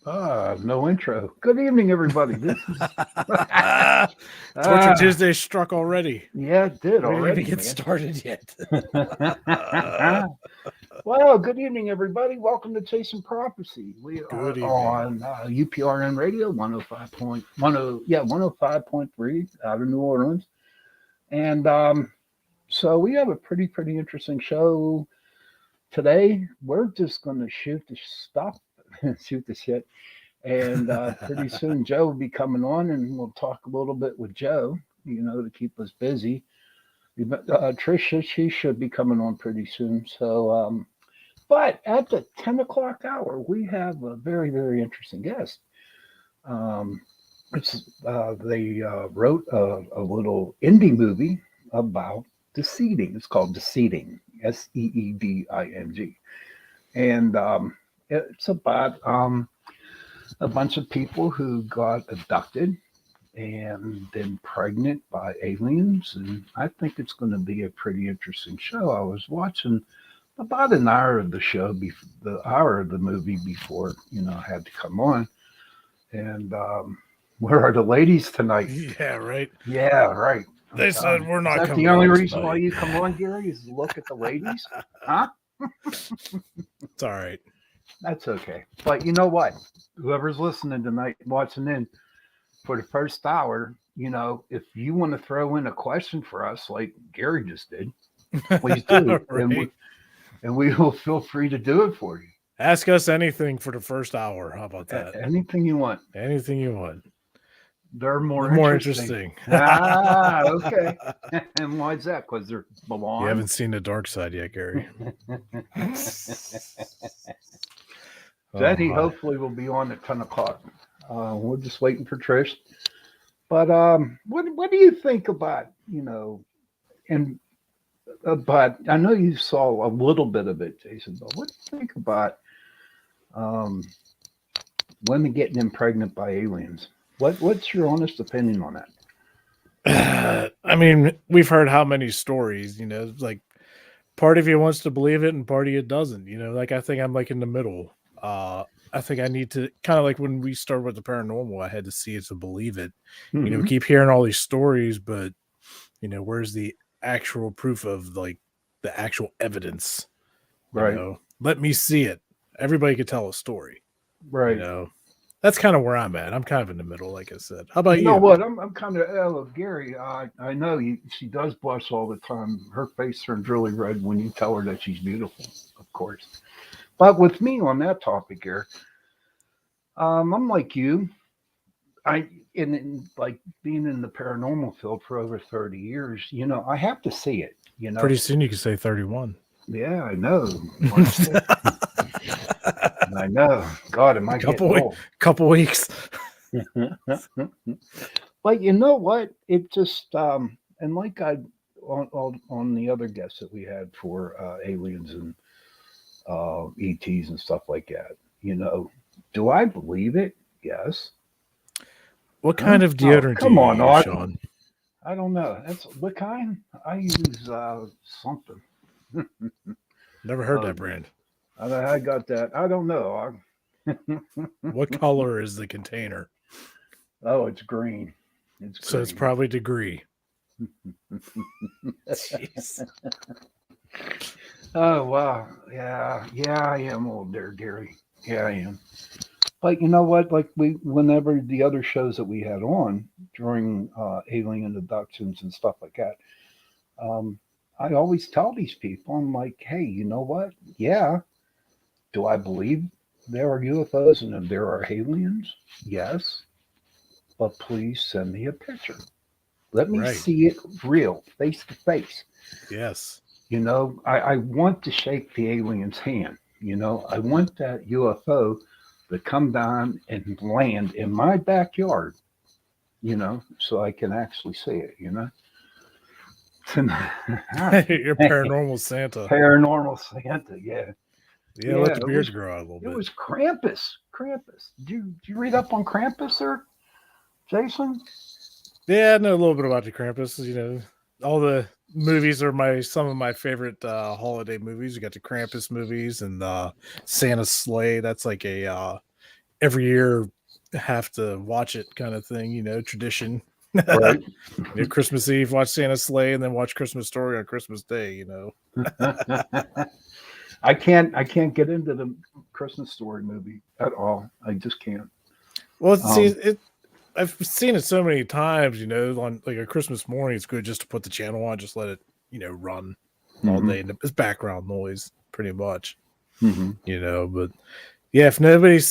No intro. Good evening, everybody. This is Torture Tuesday struck already. yeah, it did We didn't already, even get man. started yet. Well, good evening, everybody. Welcome to Chasing Prophecy. We are Good evening. on UPRN Radio 105.3 out of New Orleans, and so we have a pretty interesting show today. We're just going to shoot the stuff, shoot the shit. And pretty soon Joe will be coming on and we'll talk a little bit with Joe, to keep us busy. Trisha, she should be coming on pretty soon. So, but at the 10 o'clock hour, we have a very interesting guest. They wrote a little indie movie about deceiving. It's called Deceiving, Seeding. And it's about a bunch of people who got abducted and then pregnant by aliens. And I think it's going to be a pretty interesting show. I was watching about an hour of the show, the hour of the movie before, I had to come on. And where are the ladies tonight? Yeah, right. Yeah, right. They said we're not Is that coming the only on reason tonight. why you come on, Gary, is to look at the ladies? Huh? It's all right. That's okay. But you know what? Whoever's listening tonight, watching in for the first hour, if you want to throw in a question for us, like Gary just did, please do. Right. And we will feel free to do it for you. Ask us anything for the first hour. How about that? Anything you want. Anything you want. They're more interesting. Okay. And why is that? Because they're blonde. You haven't seen the dark side yet, Gary. Daddy hopefully will be on at 10 o'clock. We're just waiting for Trish. But what do you think about, but I know you saw a little bit of it, Jason, but what do you think about women getting impregnated by aliens? What's your honest opinion on that? I mean, we've heard how many stories, like part of you wants to believe it and part of you doesn't, like I think I'm like in the middle. I think I need to kind of like when we started with the paranormal, I had to see it to believe it. Mm-hmm. We keep hearing all these stories, but where's the actual proof of like the actual evidence? Right. Let me see it. Everybody could tell a story. Right. That's kind of where I'm at. I'm kind of in the middle, like I said. How about you? You know what? I'm kind of Gary. I know she does blush all the time. Her face turns really red when you tell her that she's beautiful, of course. But with me on that topic here, I'm like you. In like being in the paranormal field for over 30 years, I have to see it. Pretty soon you can say 31. Yeah, I know. I know. God, am I couple weeks. But you know what? It just and like I on the other guests that we had for aliens and ETs and stuff like that. Do I believe it? Yes. What kind of deodorant do you use, Sean? I don't know. That's what kind? I use something. Never heard that brand. I got that. I don't know. What color is the container? Oh, it's green. So it's probably degree. Jeez. Oh wow, yeah, I am old there, Gary. Yeah, I am. But you know what? Like whenever the other shows that we had on during alien abductions and stuff like that, I always tell these people, I'm like, hey, you know what? Yeah, do I believe there are UFOs and there are aliens? Yes, but please send me a picture. Let me see it real, face to face. Yes. I want to shake the alien's hand. I want that UFO to come down and land in my backyard, so I can actually see it, Your paranormal Santa. Paranormal Santa, yeah. Yeah, let the beard grow out a little bit. It was Krampus. Did you read up on Krampus, sir, Jason? Yeah, I know a little bit about the Krampus. All the movies are some of my favorite holiday movies. You got the Krampus movies and Santa's Sleigh. That's like a every year have to watch it kind of thing, you know, tradition. Right. You know, Christmas Eve, watch Santa's Sleigh, and then watch Christmas Story on Christmas Day, you know. I can't get into the Christmas Story movie at all. I just can't. Well, see, Um, I've seen it so many times, you know, on like a Christmas morning, it's good just to put the channel on, just let it, you know, run all mhm, day. And it's background noise pretty much, mhm. you know. But yeah, if nobody's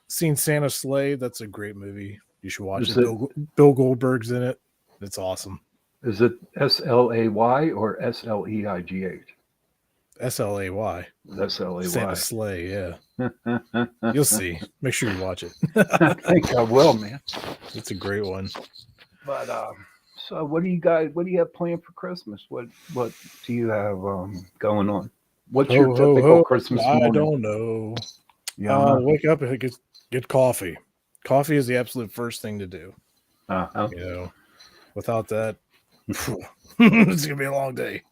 seen Santa's Sleigh, that's a great movie. You should watch Is it. it Bill Goldberg's in it. It's awesome. SLAY or SLEIGH? SLAY. Santa's SLAY. Sleigh, yeah. You'll see. Make sure you watch it. I think I will, man. It's a great one. But so what do you guys? What do you have planned for Christmas? What do you have going on? What's your Ho ho typical ho! Christmas I morning? don't know. Yeah. Wake up and get coffee. Coffee is the absolute first thing to do. Uh-huh. You know, without that, it's gonna be a long day.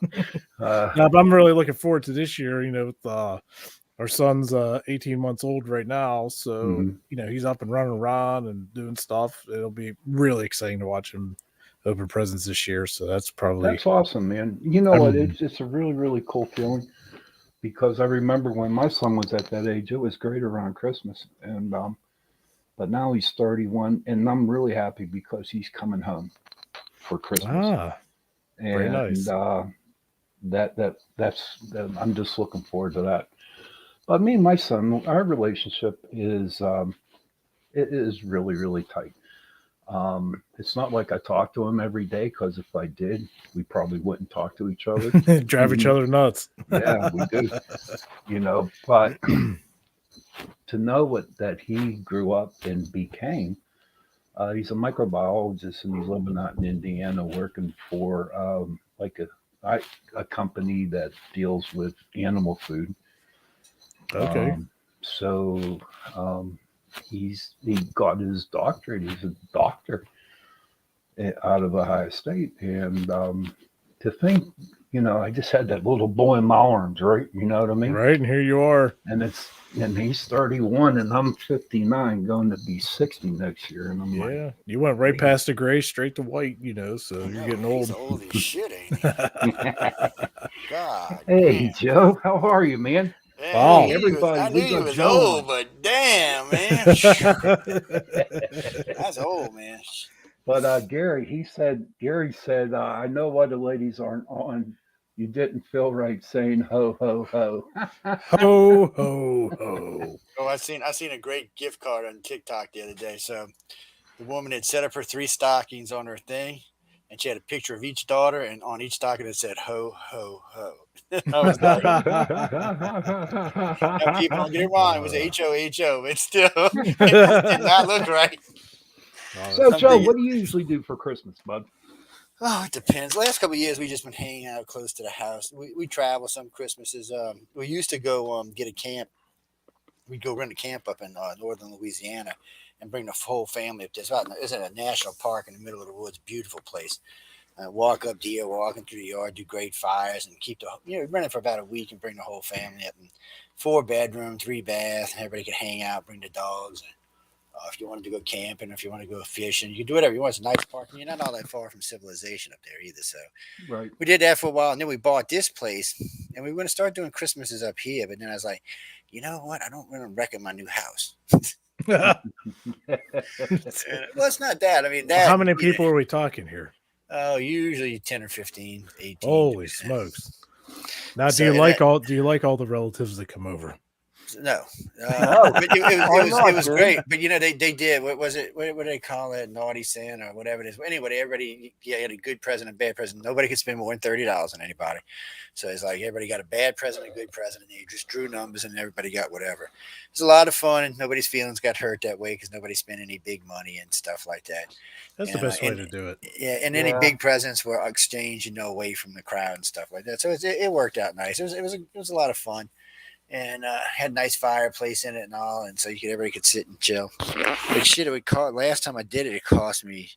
Uh, Now, but I'm really looking forward to this year. You know, with our son's 18 months old right now, so mhm. you know he's up and running around and doing stuff. It'll be really exciting to watch him open presents this year. So that's probably That's awesome, man. You know what? I'm It's a really cool feeling because I remember when my son was at that age, it was great around Christmas, and but now he's 31, and I'm really happy because he's coming home for Christmas, very and nice. I'm just looking forward to that. But me and my son, our relationship is it is really tight. It's not like I talk to him every day because if I did, we probably wouldn't talk to each other. Drive each other nuts. Yeah, we do, you know. But to know what that he grew up and became, he's a microbiologist and he's living out in Indiana, working for like a company that deals with animal food. Okay. Um, so he got his doctorate. He's a doctor out of Ohio State, and to think, you know, I just had that little boy in my arms, right? You know what I mean? Right, and here you are. And he's 31, and I'm 59, going to be 60 next year, and I'm like, Yeah, you went right man. past the gray straight to white, you know, so I you're know getting he's old. old as shit, ain't he? God Hey damn. Joe, how are you, man? Man, Hey Oh. I everybody, knew we he got was Joe old, on. but damn, man. That's old, man. But Gary said, I know why the ladies aren't on. You didn't feel right saying ho ho ho. Ho ho ho. Oh, I seen a great gift card on TikTok the other day. So the woman had set up her 3 stockings on her thing, and she had a picture of each daughter, and on each stocking it said ho ho ho. I was like, now people don't get it wrong. It was HOHO, but still, it did not look right. Oh, So that's Joe, funny. what do you usually do for Christmas, bud? Oh, it depends. Last couple of years, we just been hanging out close to the house. We travel some Christmases. We used to go get a camp. We'd go rent a camp up in northern Louisiana and bring the whole family up there. It's in a national park in the middle of the woods. Beautiful place. Walk up deer, walking through the yard, do great fires, and keep rent it for about a week and bring the whole family up. And 4 bedroom, 3 bath. Everybody could hang out, bring the dogs. If you wanted to go camping, if you want to go fishing, you can do whatever you want. It's a nice park, and you're not all that far from civilization up there either. So Right. we did that for a while, and then we bought this place, and we were going to start doing Christmases up here. But then I was like, you know what? I don't really reckon my new house. Well, it's not that. I mean, How that. many people are we talking here? Oh, usually 10 or 15, 18. Holy smokes. Now So, do you like all the relatives that come over? No, No. but Why not, it was dude? great. But they did what was it? What do they call it? Naughty Santa or whatever it is. Anyway, everybody had a good present, and bad present. Nobody could spend more than $30 on anybody. So it's like everybody got a bad present, a good present, and they just drew numbers, and everybody got whatever. It's a lot of fun, and nobody's feelings got hurt that way because nobody spent any big money and stuff like that. That's the best way to do it. Yeah, and any Yeah. big presents were exchanged, away from the crowd and stuff like that. So it worked out nice. It was a lot of fun. And had a nice fireplace in it and all, and so everybody could sit and chill. But shit, it would cost. Last time I did it, it cost me.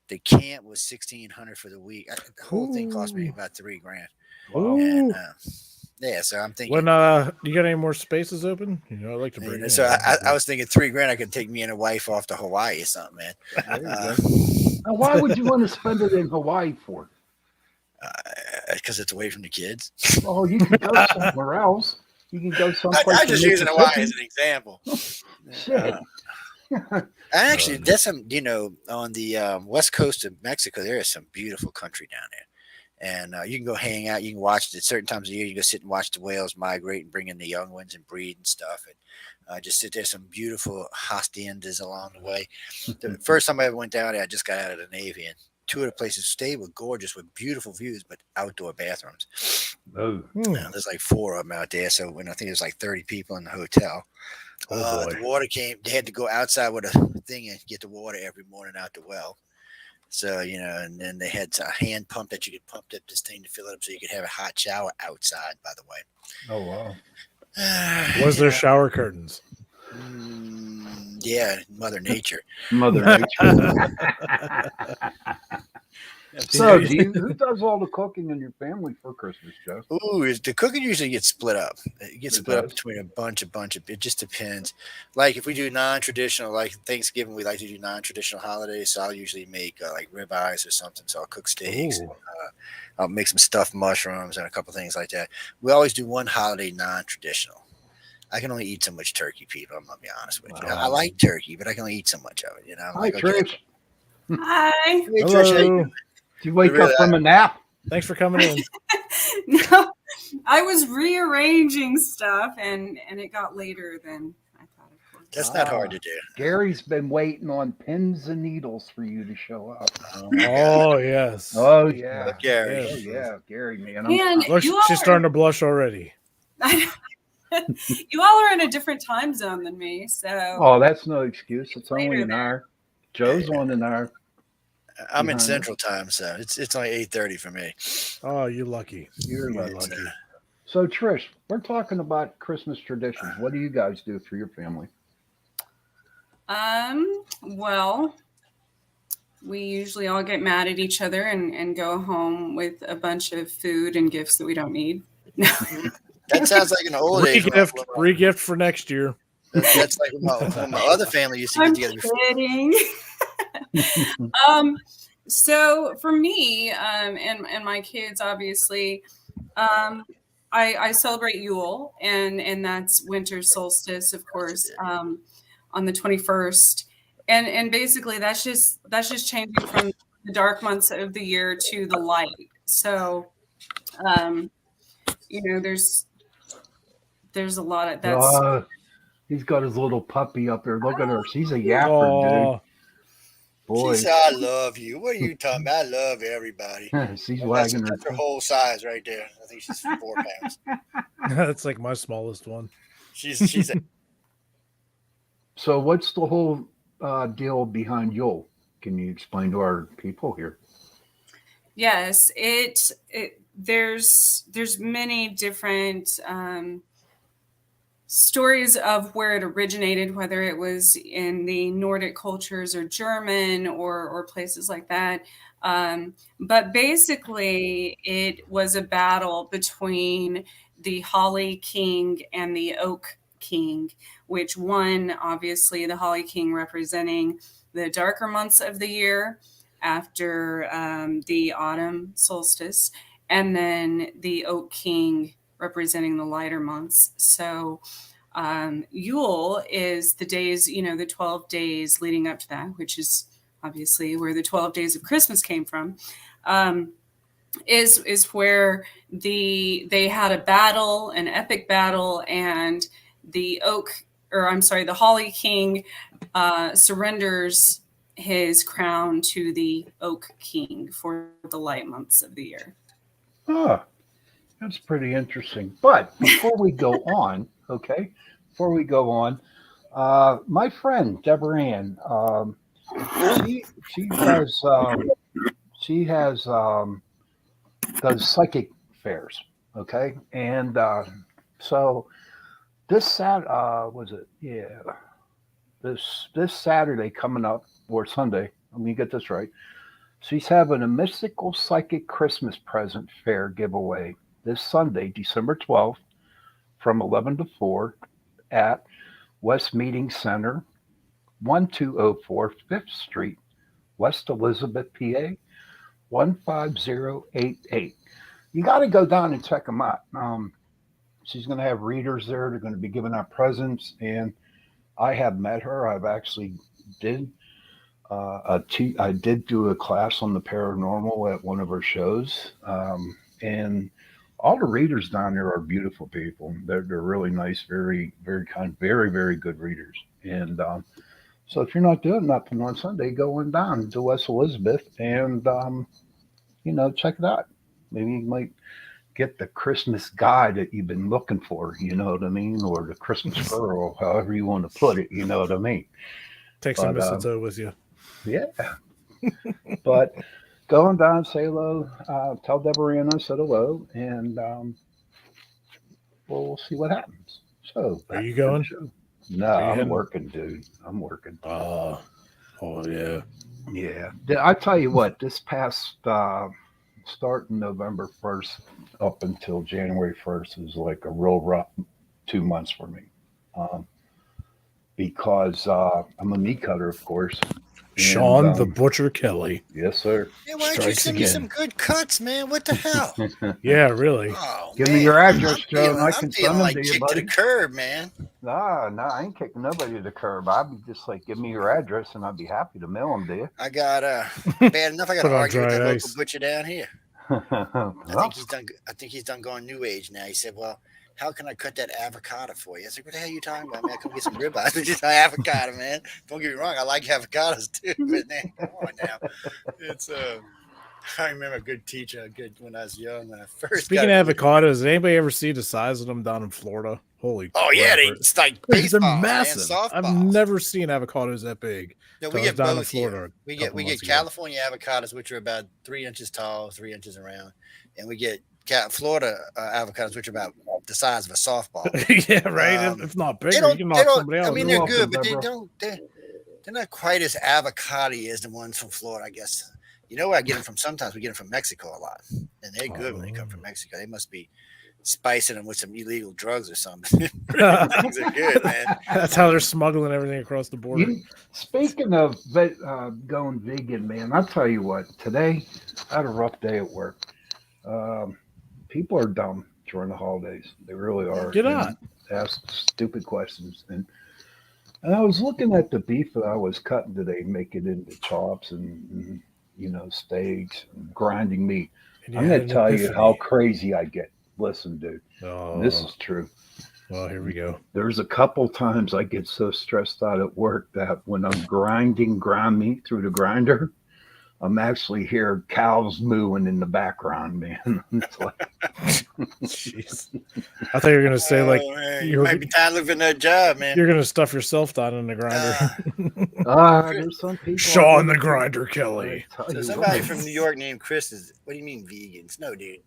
The camp was $1,600 for the week. The whole thing cost me Ooh. about $3,000. Wow. And Ooh. Yeah, so I'm thinking. When you got any more spaces open? You know, I'd like to bring. So I was thinking $3,000. I could take me and a wife off to Hawaii or something, man. There you go. Now, why would you want to spend it in Hawaii for? Because it's away from the kids. Oh, you can go somewhere else. You can go someplace. I'm just using Hawaii as an example. Shit. Actually, that's some, on the west coast of Mexico, there is some beautiful country down there. And you can go hang out. You can watch it at certain times of year. You go sit and watch the whales migrate and bring in the young ones and breed and stuff. And just sit there. Some beautiful haciendas along the way. The first time I ever went down there, I just got out of the Navy. And 2 of the places stayed were gorgeous with beautiful views, but outdoor bathrooms. Oh. There's like 4 of them out there. So when I think there's like 30 people in the hotel. Oh, boy. The water came. They had to go outside with a thing and get the water every morning out the well. So, and then they had a hand pump that you could pump up this thing to fill it up so you could have a hot shower outside, by the way. Oh, wow. Was there shower curtains? Yeah, Mother Nature. Mother Nature. So, who does all the cooking in your family for Christmas, Joe? Ooh, the cooking usually gets split up. It gets split up between a bunch of. It just depends. Like if we do non-traditional, like Thanksgiving, we like to do non-traditional holidays. So I'll usually make like ribeyes or something. So I'll cook steaks. And, I'll make some stuffed mushrooms and a couple things like that. We always do one holiday non-traditional. I can only eat so much turkey, people. I'm gonna be honest with you. I like turkey, but I can only eat so much of it. I'm Hi, like, Trish. Hi. Hey, Hello. Trish, how you doing? Did you wake up from a nap? Thanks for coming in. No, I was rearranging stuff and it got later than I thought it would. That's not hard to do. Gary's been waiting on pins and needles for you to show up. Oh yes. Oh, yeah. Gary. Oh, yeah. Gary, man. Man, Blush, you all she's starting to blush already. you all are in a different time zone than me, so Oh, that's no excuse. It's only Later an there. hour. Joe's on an hour. I'm in Behind Central Time, so it's only 8:30 for me. Oh, you're lucky. You're You're lucky. lucky. So, Trish, we're talking about Christmas traditions. What do you guys do for your family? well, we usually all get mad at each other and go home with a bunch of food and gifts that we don't need. That sounds like an old age. Re-gift for next year. That's like when my other family used to get I'm together. kidding. So for me, and my kids, obviously, I celebrate Yule, and that's winter solstice, of course, on the 21st, and basically that's just changing from the dark months of the year to the light. So, there's a lot of that's. He's got his little puppy up there. Look at her. She's a yapper, dude. Boy. She said, I love you. What are you talking about? I love everybody. She's wagging That's her her. whole size right there. I think she's 4 pounds. That's like my smallest one. She's So, what's the whole deal behind Yule? Can you explain to our people here? Yes, there's many different stories of where it originated, whether it was in the Nordic cultures or German or places like that. But basically, it was a battle between the Holly King and the Oak King, which won, obviously, the Holly King representing the darker months of the year after the autumn solstice, and then the Oak King representing the lighter months. So Yule is the days, the 12 days leading up to that, which is obviously where the 12 days of Christmas came from, is where they had a battle, an epic battle, and the Holly King surrenders his crown to the Oak King for the light months of the year. Oh, that's pretty interesting. But before we go on, my friend Deborah Ann, she has those psychic fairs, okay, and so this Saturday coming up, or Sunday, let me get this right. She's having a mystical psychic Christmas present fair giveaway this Sunday, December 12th, from 11 to 4 at West Meeting Center, 1204 5th Street, West Elizabeth, PA, 15088. You got to go down and check them out. She's going to have readers there. They're going to be giving out presents, and I have met her. I've actually did I did do a class on the paranormal at one of her shows, and all the readers down there are beautiful people. They're really nice, very very kind, very very good readers. And so if you're not doing nothing on Sunday, go on down to West Elizabeth and check it out. Maybe you might get the Christmas guy that you've been looking for, you know what I mean, or the Christmas girl, however you want to put it, you know what I mean. Take some mistletoe with you. Yeah. But go on down, say hello, tell Deborah I said hello, and we'll see what happens. So, are you going? No, I'm working, dude. I'm working. Oh yeah. Yeah. I tell you what, this past starting November 1st up until January 1st is like a real rough 2 months for me. Because I'm a meat cutter, of course. Sean the Butcher Kelly. Yes, sir. Yeah, why don't you send me some good cuts, man? What the hell? Yeah, really. Oh, Give me your address, Joe, and I can I'm feeling send like them to you, kicked to buddy. the curb, man. No, I ain't kicking nobody to the curb. I'd be just like, give me your address, and I'd be happy to mail them to you. I got bad enough. I got to argue with that dry local ice. butcher down here. Well, I think he's done going new age now. He said, "Well, how can I cut that avocado for you?" I said, "What the hell are you talking about, man? Come get some ribeyes." It's just avocado, man. Don't get me wrong. I like avocados too, but man, come on now. It's I remember a good teacher, when I was young, when I first. Speaking of avocados, did anybody ever see the size of them down in Florida? Holy! Oh yeah, it's like baseball, they're massive. Man, I've never seen avocados that big. No, we get down both in Florida. Here. We get California avocados, which are about 3 inches tall, 3 inches around, and we get Florida avocados, which are about the size of a softball. Yeah, right. If not bigger, you can knock somebody out. I mean, they're good, but they're not quite as avocado-y as the ones from Florida, I guess. You know where I get them from? Sometimes we get them from Mexico a lot, and they're good when they come from Mexico. They must be spicing them with some illegal drugs or something. Things are good, man. That's how they're smuggling everything across the border. Speaking of going vegan, man, I'll tell you what. Today, I had a rough day at work. People are dumb during the holidays. They really are. Get out. Ask stupid questions. And I was looking at the beef that I was cutting today, making it into chops and steaks, and grinding meat. I'm going to tell you how crazy I get. Listen, dude, this is true. Well, here we go. There's a couple times I get so stressed out at work that when I'm grinding ground meat through the grinder, I'm actually hear cows mooing in the background, man. It's like, jeez. I thought you were going to say, like, you might be tired of living that job, man. You're going to stuff yourself down in the grinder. There's some people. Sean the Grinder Kelly. So somebody from New York named Chris is, what do you mean vegans? No, dude.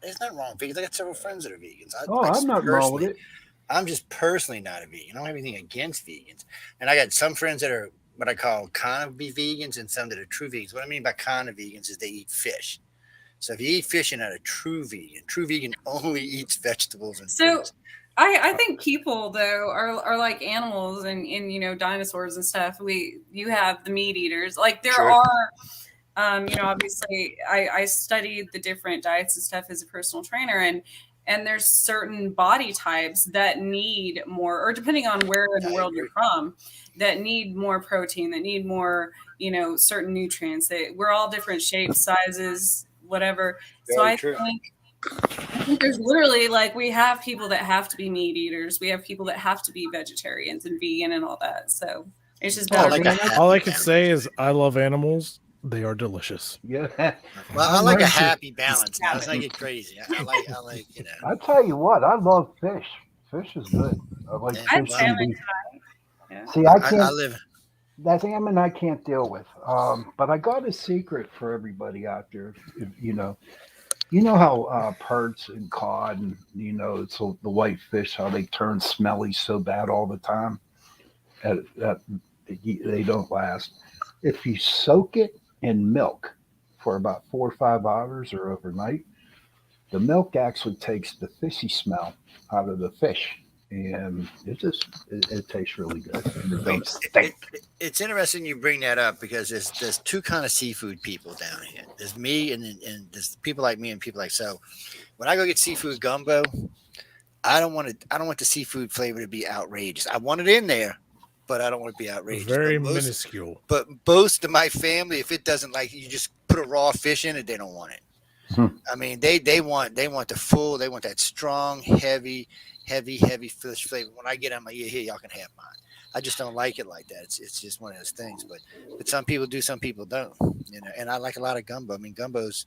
There's nothing wrong with vegans. I got several friends that are vegans. I'm not wrong with it. I'm just personally not a vegan. I don't have anything against vegans. And I got some friends that are what I call kind of be vegans and some that are true vegans. What I mean by kind of vegans is they eat fish. So if you eat fish, you're not a true vegan only eats vegetables and fruits. I think people though are like animals and dinosaurs and stuff. You have the meat eaters. Like there are obviously I studied the different diets and stuff as a personal trainer, and there's certain body types that need more, or depending on where in the world you're from, that need more protein, that need more, certain nutrients. We're all different shapes, sizes, whatever. So I think there's literally, like, we have people that have to be meat eaters. We have people that have to be vegetarians and vegan and all that. So it's just all I can say is I love animals. They are delicious. Yeah. Well, I like a happy balance. Now. Let's not get crazy. I like. I tell you what, I love fish. Fish is good. I like fish and beef. Yeah. See, I can't. That salmon I can't deal with. But I got a secret for everybody out there. You know how perch and cod and it's the white fish, how they turn smelly so bad all the time. That they don't last. If you soak it in milk for about 4 or 5 hours or overnight, the milk actually takes the fishy smell out of the fish, and it tastes really good, and it don't stink. It's interesting you bring that up because there's two kind of seafood people down here. There's me and there's people like me and people like so. When I go get seafood gumbo, I don't want the seafood flavor to be outrageous. I want it in there, but I don't want it to be outrageous. Very minuscule. But most of my family, if it doesn't like you just put a raw fish in it, they don't want it. I mean, they want that strong, heavy fish flavor. When I get on my ear here, y'all can have mine. I just don't like it like that. It's just one of those things. But some people do, some people don't. You know, and I like a lot of gumbo. I mean, gumbo's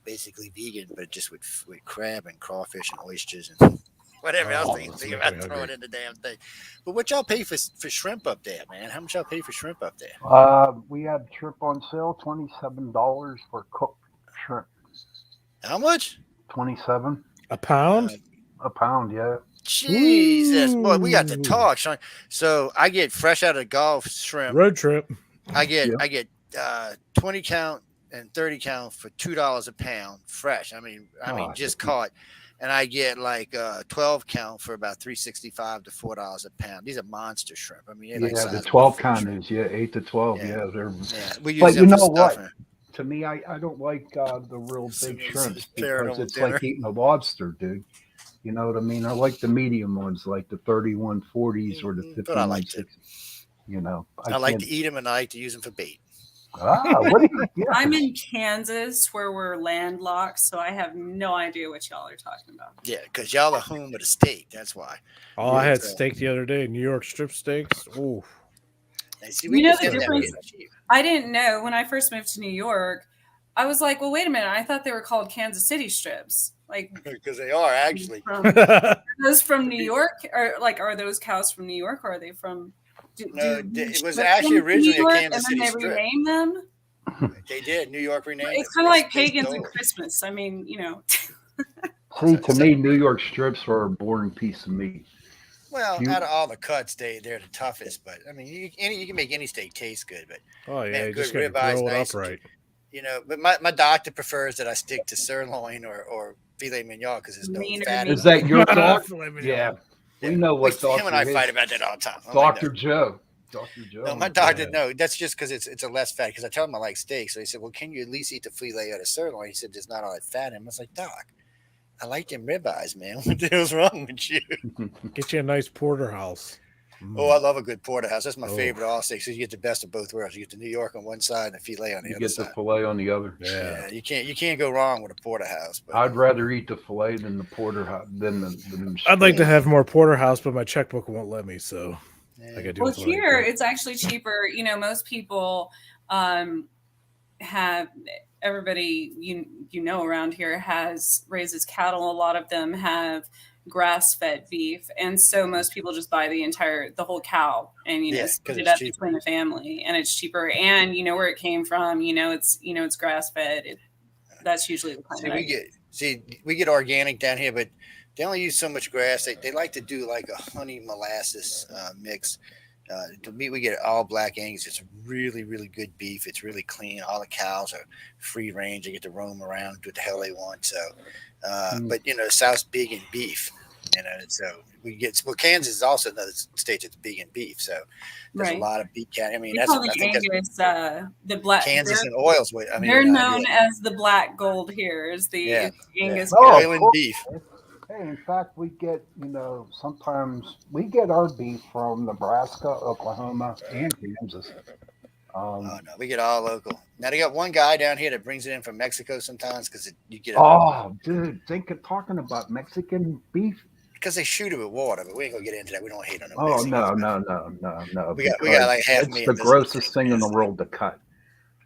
basically vegan, but just with crab and crawfish and oysters and whatever else they can think about throwing in the damn thing. But what y'all pay for shrimp up there, man? How much y'all pay for shrimp up there? We had shrimp on sale, $27 for cooked shrimp. How much? 27 a pound. A pound, yeah. Jesus, boy, we got to talk, Sean. So I get fresh out of the Gulf shrimp. Road trip. I get 20 count and 30 count for $2 a pound fresh. I mean, just caught. And I get like 12 count for about $3.65 to $4 a pound. These are monster shrimp. I mean, the 12 counters, 8 to 12, they're. We use but them you know for what? stuffing. To me, I don't like the real big shrimps because it's dinner. like eating a lobster, dude. You know what I mean? I like the medium ones, like the 3140s or the 5160s. You know, I like to eat them and I like to use them for bait. I'm in Kansas where we're landlocked, so I have no idea what y'all are talking about. Yeah, because y'all are home with a steak. That's why. Oh, I had steak the other day. New York strip steaks. Ooh. You know the difference? I didn't know when I first moved to New York. I was like, well, wait a minute. I thought they were called Kansas City strips. Like, because they are actually. Are those from New York? Or like, are those cows from New York or are they from? It was actually originally a Kansas City strip. And then they renamed them? They did. New York renamed It's kind of like pagans and Christmas. I mean, you know. See, to me, New York strips are a boring piece of meat. Well, out of all the cuts, they're the toughest. But I mean, you can make any steak taste good. But you good just gotta ribeyes, grill it nice. up right. You know, but my doctor prefers that I stick to sirloin or filet mignon because there's no fat. Is that your doctor? Yeah. We know what doctor him and I fight about that all the time. Dr. Joe. Dr. Joe. No, my doctor, no, that's just because it's a less fat. Because I tell him I like steak. So he said, well, can you at least eat the filet or the sirloin? He said, there's not all that fat in him. I was like, Doc, I like them ribeyes, man. What the hell's wrong with you? Get you a nice porterhouse. Oh, I love a good porterhouse. That's my favorite all steaks. So you get the best of both worlds. You get the New York on one side and the filet on the other side. You get the filet on the other. Yeah, you can't go wrong with a porterhouse. But I'd rather eat the filet than the porterhouse than the I'd like to have more porterhouse, but my checkbook won't let me. So I gotta do well, here it's actually cheaper. You know, most people have everybody you know around here raises cattle. A lot of them have grass-fed beef, and so most people just buy the whole cow and split it up between the family, and it's cheaper, and you know where it came from. It's grass-fed. That's usually the kind we get organic down here, but they only use so much grass. They like to do like a honey molasses mix. The meat we get all black Angus. It's really, really good beef. It's really clean. All the cows are free range. They get to roam around, do what the hell they want. So, but the South's big in beef. So we get Kansas is also another state that's big in beef. So there's a lot of beef. I mean, I think Angus, the black Kansas and oils. They're known as the black gold here. Is the Angus oil and beef. Hey, in fact, we get, sometimes we get our beef from Nebraska, Oklahoma, and Kansas. No, we get all local. Now, they got one guy down here that brings it in from Mexico sometimes because you get dude, think of talking about Mexican beef. Because they shoot it with water, but we ain't going to get into that. We don't hate on them. Oh, no. We got like half It's the grossest thing in the world to cut.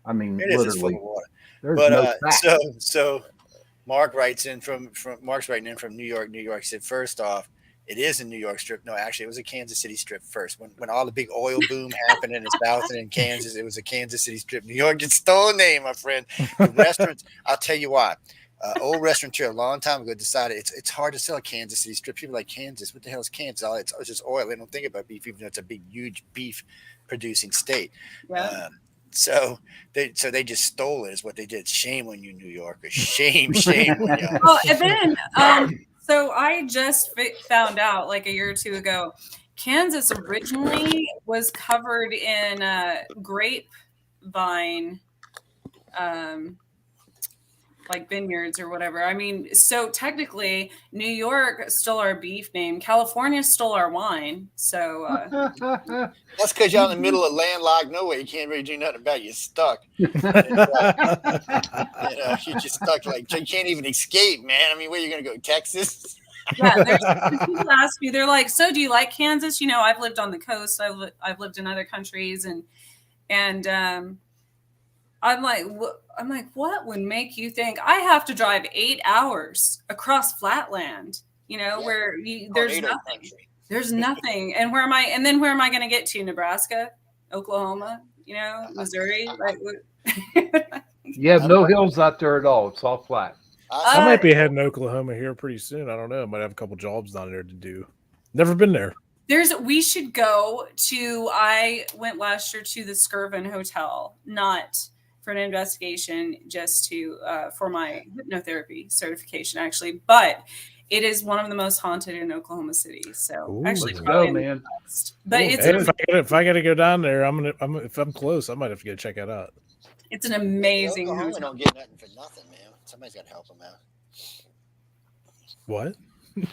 I mean, literally. Full of water. There's no fat. So Mark writes in Mark's writing in from New York. New York said, first off, it is a New York strip. No, actually, it was a Kansas City strip first. When all the big oil boom happened in the South and in Kansas, it was a Kansas City strip. New York just stole a name, my friend. The restaurants, I'll tell you why. Old restaurateur a long time ago decided it's hard to sell a Kansas City strip. People like Kansas. What the hell is Kansas? It's just oil. They don't think about beef, even though it's a big, huge beef producing state. Yeah. So they just stole it is what they did. Shame on you, New Yorkers. Shame on you. Well, and then so I just found out like a year or two ago, Kansas originally was covered in grapevine, like vineyards or whatever. I mean, so technically, New York stole our beef name. California stole our wine. So That's because you're in the middle of landlocked nowhere. You can't really do nothing about it. You're stuck. You're just stuck. Like you can't even escape, man. I mean, where are you going to go? Texas? yeah, people ask me, they're like, "So, do you like Kansas?" You know, I've lived on the coast. I've lived in other countries, and I'm like, what would make you think I have to drive 8 hours across flatland? You know, where there's nothing. There's nothing. And where am I? And then where am I going to get to? Nebraska, Oklahoma, you know, Missouri. Like, You have no hills out there at all. It's all flat. I might be heading to Oklahoma here pretty soon. I don't know. I might have a couple jobs down there to do. Never been there. We should go to, I went last year to the Skirvin Hotel, not for an investigation, just to, for my hypnotherapy certification, actually. But it is one of the most haunted in Oklahoma City. So actually, go, man. But it's if I got to go down there, if I'm close, I might have to go check it out. It's an amazing. Oklahoma don't get nothing for nothing, man. Somebody's got to help them out. What?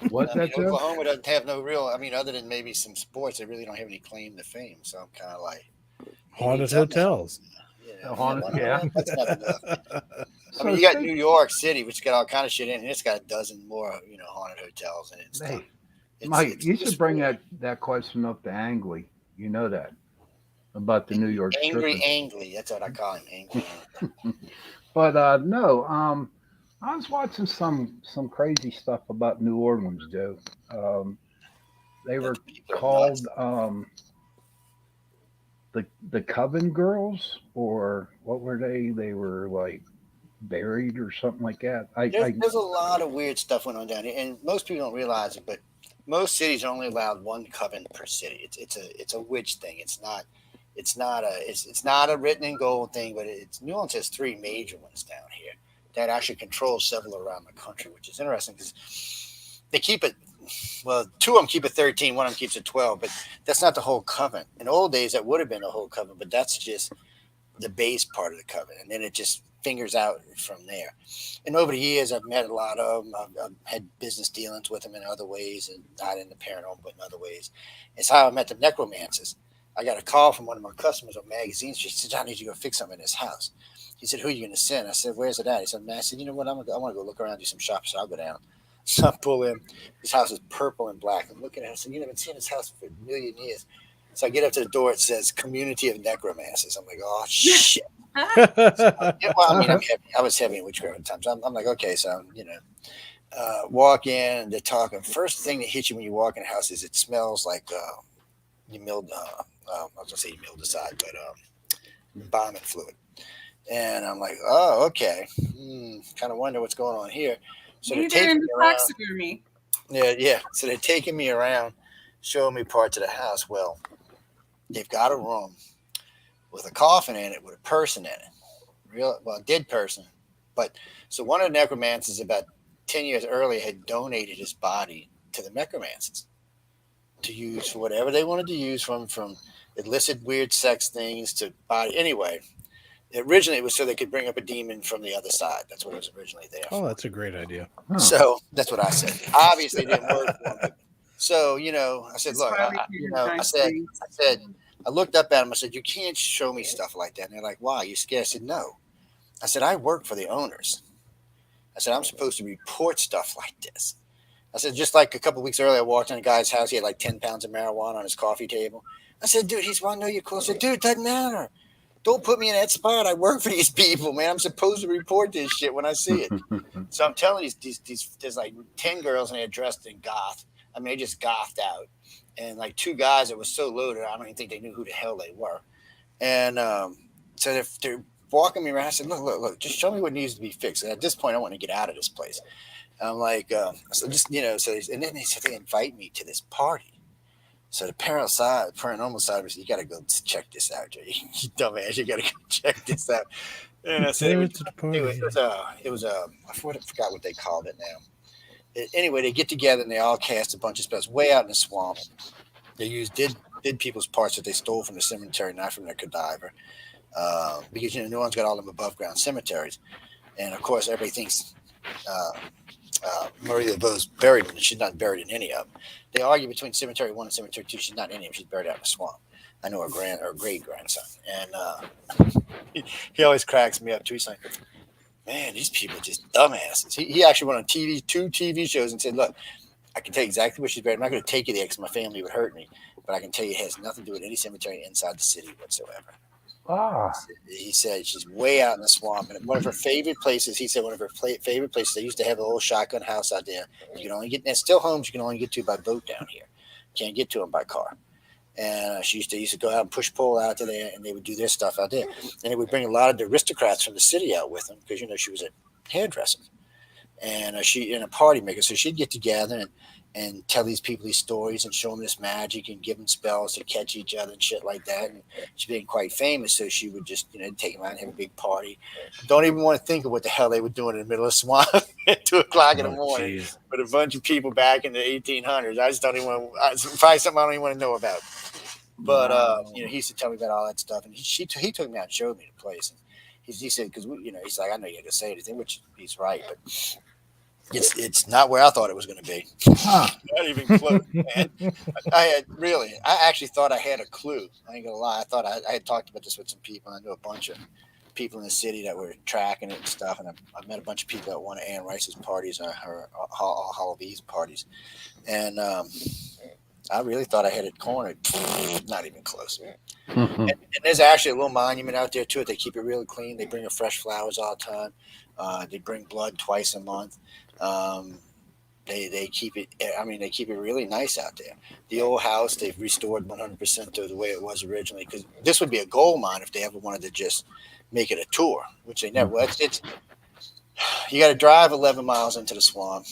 What's that? Oklahoma doesn't have no real. I mean, other than maybe some sports, they really don't have any claim to fame. So I'm kind of like haunted hotels. Yeah, that's not enough. I mean, you got New York City, which got all kind of shit in, and it's got a dozen more, haunted hotels in it. Hey, Mike, you should bring that question up to Angley. You know that about the New York Angry. That's what I call him, Angry. But no, I was watching some crazy stuff about New Orleans, Joe. They were called the Coven Girls, or what were they? They were like buried or something like that. There's a lot of weird stuff going on down here, and most people don't realize it, but most cities are only allowed one coven per city. It's a witch thing. It's not a written in gold thing, but New Orleans has three major ones down here that actually control several around the country, which is interesting because they keep it. Well, two of them keep it 13, one of them keeps it 12, but that's not the whole coven. In old days, that would have been the whole coven, but that's just the base part of the coven, and then it just fingers out from there. And over the years, I've met a lot of them. I've had business dealings with them in other ways, and not in the paranormal, but in other ways. It's how I met the necromancers. I got a call from one of my customers on magazines. She said, "I need you to go fix something in this house." He said, "Who are you going to send?" I said, "Where's it at?" He said, "Man," I said, "You know what? I want to go look around, do some shopping, so I'll go down." So I pull in. This house is purple and black. I'm looking at it. I said, "You know, I've been seeing this house for a million years." So I get up to the door. It says Community of Necromancers. I'm like, "Oh, shit." So, well, I mean, I was heavy in witchcraft at times. I'm like, okay, so, walk in, they're talking. First thing that hits you when you walk in a house is it smells like you milled, I was going to say you milled aside, but embalming fluid. And I'm like, oh, okay. Kind of wonder what's going on here. So they're taking me around. Yeah. So they're taking me around, showing me parts of the house. Well, they've got a room with a coffin in it with a person in it. Dead person. But so one of the necromancers about 10 years earlier had donated his body to the necromancers to use for whatever they wanted to use, from illicit weird sex things to body. Anyway, originally it was so they could bring up a demon from the other side. That's what it was originally there for. Oh, that's a great idea. So that's what I said. Obviously it didn't work for me. So, I said, look, I said, I looked up at him. I said, "You can't show me stuff like that." And they're like, "Why? You scared?" I said, "No." I said, "I work for the owners." I said, "I'm supposed to report stuff like this." I said, just like a couple of weeks earlier, I walked in a guy's house. He had like 10 pounds of marijuana on his coffee table. I said, "Dude, he's want to know you're cool." I said, "Dude, it doesn't matter. Don't put me in that spot. I work for these people, man. I'm supposed to report this shit when I see it." So I'm telling you, there's like 10 girls and they're dressed in goth. I mean, they just gothed out. And like two guys that was so loaded, I don't even think they knew who the hell they were. And so they're walking me around. I said, look, just show me what needs to be fixed. And at this point, I want to get out of this place. And I'm like, so just, and then they said they invite me to this party So the paranormal side was, you got to go check this out, Jay. You dumbass, you got to go check this out. And I said, it was I forgot what they called it now. Anyway, they get together and they all cast a bunch of spells way out in the swamp. They used dead people's parts that they stole from the cemetery, not from their cadaver, because New Orleans got all them above ground cemeteries, and of course everybody thinks Marie Laveau's buried, and she's not buried in any of them. They argue between cemetery 1 and cemetery 2. She's not in any of them. She's buried out in the swamp. I know her great grandson, and he always cracks me up too. He's like, man, these people are just dumbasses. He actually went on two TV shows and said, look, I can tell you exactly where she's buried. I'm not going to take you there because my family would hurt me, but I can tell you it has nothing to do with any cemetery inside the city whatsoever. He said she's way out in the swamp, and one of her favorite places. He said one of her favorite places. They used to have a little shotgun house out there. You can only get, and still homes you can only get to by boat down here. Can't get to them by car. And she used to go out and push pole out to there, and they would do their stuff out there. And they would bring a lot of the aristocrats from the city out with them because she was a hairdresser, and she a party maker. So she'd get together and tell these people these stories and show them this magic and give them spells to catch each other and shit like that. And she's being quite famous, so she would just take them out and have a big party. Don't even want to think of what the hell they were doing in the middle of the swamp at 2:00 in the morning with a bunch of people back in the 1800s. I just don't even want to. It's probably something I don't even want to know about. But he used to tell me about all that stuff, and he took me out and showed me the place. And he said, because he's like, I know you're gonna say anything, which he's right, but it's not where I thought it was going to be. Not even close, man. I actually thought I had a clue. I ain't gonna lie. I thought I had talked about this with some people. I knew a bunch of people in the city that were tracking it and stuff, and I met a bunch of people at one of Anne Rice's parties, her Halloween parties, and I really thought I had it cornered. Not even close. And there's actually a little monument out there too. They keep it really clean. They bring her fresh flowers all the time. They bring blood twice a month. They keep it. They keep it really nice out there. The old house they've restored 100% to the way it was originally, because this would be a gold mine if they ever wanted to just make it a tour, which they never. It's you got to drive 11 miles into the swamp.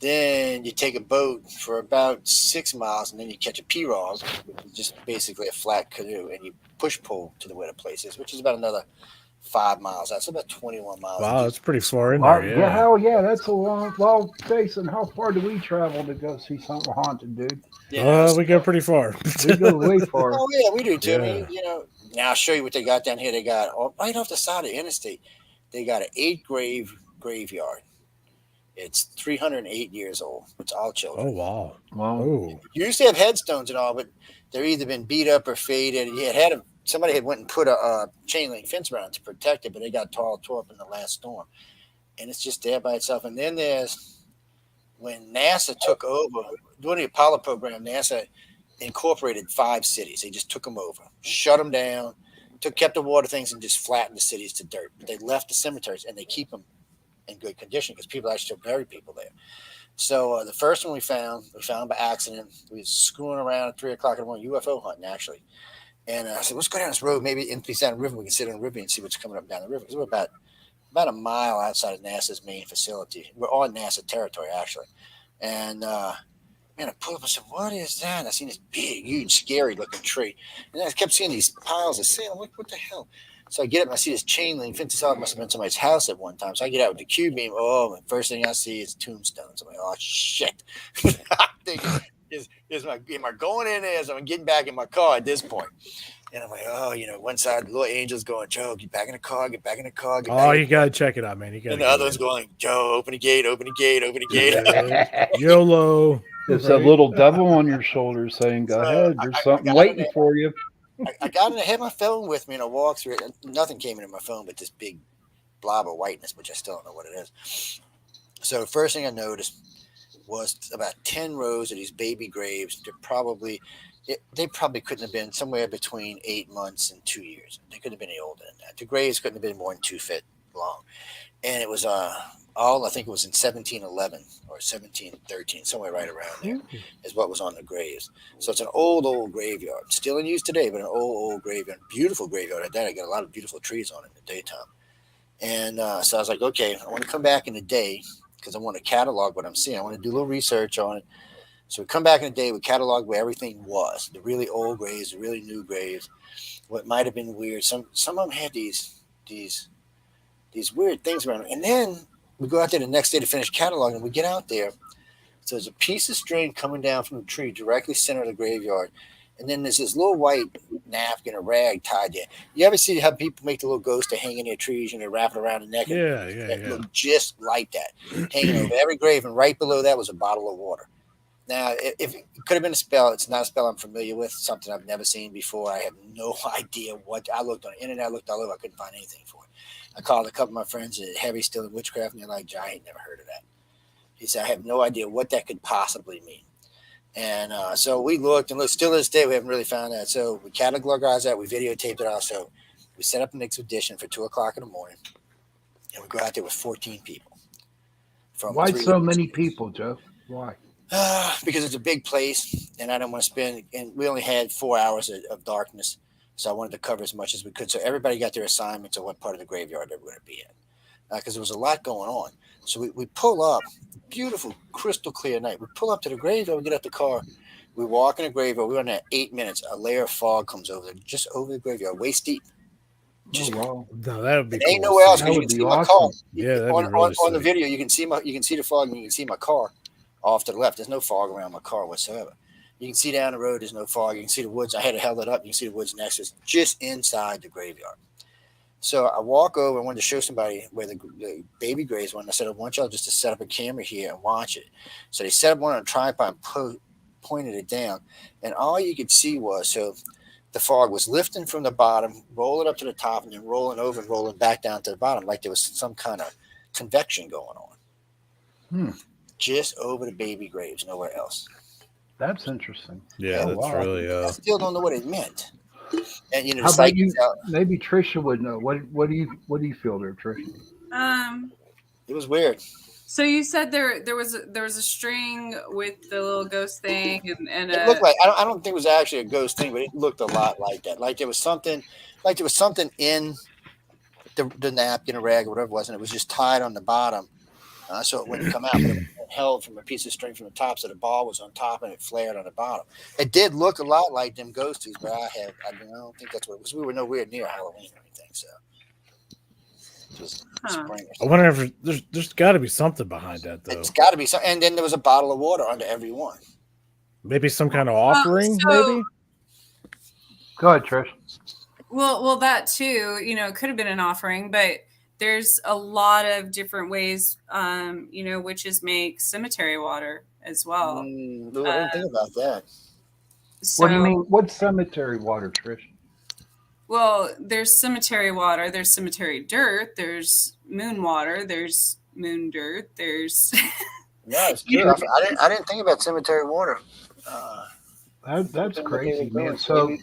Then you take a boat for about 6 miles, and then you catch a pirogue, which is just basically a flat canoe, and you push pull to where the place is, which is about another 5 miles. That's about 21 miles. Wow, that's pretty far in there. Yeah, hell yeah, that's a long Jason, how far do we travel to go see something haunted, dude? We go pretty far. We go way far. Oh yeah, we do too. Yeah. I mean, now I'll show you what they got down here. They got right off the side of the interstate. They got an 8 graveyard. It's 308 years old. It's all children. Oh wow! You used to have headstones and all, but they're either been beat up or faded. Somebody had went and put a chain link fence around it to protect it, but they got tore up in the last storm, and it's just there by itself. And then there's when NASA took over during the Apollo program. NASA incorporated 5 cities. They just took them over, shut them down, kept the water things, and just flattened the cities to dirt. But they left the cemeteries, and they keep them in good condition because people actually still bury people there. So the first one we found by accident. We was screwing around at 3:00 in the morning, UFO hunting actually. And I said, let's go down this road. Maybe in down the river, we can sit on the river and see what's coming up down the river. Because we're about a mile outside of NASA's main facility. We're on NASA territory actually. And I pulled up and said, what is that? And I seen this big, huge, scary looking tree. And I kept seeing these piles of sand. I'm like, what the hell? So I get up and I see this chain link fence. It must have been somebody's house at one time. So I get out with the Q beam. Oh, and first thing I see is tombstones. I'm like, oh shit. I'm thinking, am I going in there? So I'm getting back in my car at this point. And I'm like, oh, one side, the little angel's going, Joe, get back in the car, get back in the car. You got to check it out, man. And the other one's going, Joe, open the gate, open the gate, open the gate. YOLO. There's a little devil on your shoulder saying, go ahead, there's something waiting for you. I got in, I had my phone with me and I walked through it. And nothing came into my phone but this big blob of whiteness, which I still don't know what it is. So the first thing I noticed was about 10 rows of these baby graves. They probably couldn't have been somewhere between 8 months and 2 years. They couldn't have been any older than that. The graves couldn't have been more than 2 feet long. And it was I think it was in 1711 or 1713, somewhere right around there is what was on the graves. So it's an old graveyard, still in use today, but an old graveyard, beautiful graveyard at that. I got a lot of beautiful trees on it in the daytime. And so I was like, okay, I want to come back in the day because I want to catalog what I'm seeing. I want to do a little research on it. So we come back in the day, we catalog where everything was, the really old graves, the really new graves, what might have been weird. Some of them had these weird things around them. And then we go out there the next day to finish cataloging, and we get out there. So there's a piece of string coming down from the tree directly center of the graveyard. And then there's this little white napkin, a rag tied there. You ever see how people make the little ghosts to hang in their trees and they wrap it around the neck? Yeah. It looked just like that, hanging over every grave. And right below that was a bottle of water. Now, if it could have been a spell, it's not a spell I'm familiar with, something I've never seen before. I have no idea what. I looked on the internet, I looked all over, I couldn't find anything for it. I called a couple of my friends that heavy still in witchcraft, and they're like, I ain't never heard of that. He said, I have no idea what that could possibly mean. And so we looked, and still to this day, we haven't really found that. So we cataloged that, we videotaped it also. We set up an expedition for 2 o'clock in the morning, and we go out there with 14 people. Why so many people, Joe? Why? Because it's a big place, and I don't want to spend. And we only had 4 hours of darkness, so I wanted to cover as much as we could. So everybody got their assignments of what part of the graveyard they were going to be in, because there was a lot going on. So we pull up, beautiful, crystal clear night. We pull up to the graveyard. We get out the car. We walk in the graveyard. We're in there 8 minutes. A layer of fog comes over, just over the graveyard, waist deep. Just wow. No, that would be. Ain't nowhere else. That You would can be see my awesome. car. Yeah, that'd on, be really on the sick. video, you can see the fog, and you can see my car off to the left. There's no fog around my car whatsoever. You can see down the road. There's no fog. You can see the woods. I had to held it up. You can see the woods next to us, just inside the graveyard. So I walk over. I wanted to show somebody where the baby graves went. I said, I want y'all just to set up a camera here and watch it. So they set up one on a tripod and pointed it down. And all you could see was, so the fog was lifting from the bottom, rolling up to the top, and then rolling over and rolling back down to the bottom, like there was some kind of convection going on. Just over the baby graves, nowhere else. That's interesting. Yeah, Oh, that's wow. really. I still don't know what it meant. And How about you? Maybe Trisha would know. What do you feel there, Trisha? It was weird. So you said there was a string with the little ghost thing, and It looked like, I don't think it was actually a ghost thing, but it looked a lot like that. Like there was something in the napkin or rag or whatever it was, and it was just tied on the bottom, so it wouldn't come out. But it was held from a piece of string from the top, so the ball was on top and it flared on the bottom. It did look a lot like them ghosties, but I don't think that's what it was. We were nowhere near Halloween or anything, so. I wonder if there's got to be something behind that, though. It's got to be something. And then there was a bottle of water under every one. Maybe some kind of offering, maybe? Go ahead, Trish. Well, that too, it could have been an offering, but there's a lot of different ways, witches make cemetery water as well. I didn't think about that. What do you mean? What's cemetery water, Trish? Well, there's cemetery water, there's cemetery dirt, there's moon water, there's moon dirt, there's. Yeah, it's true. I didn't think about cemetery water. That's crazy, man. So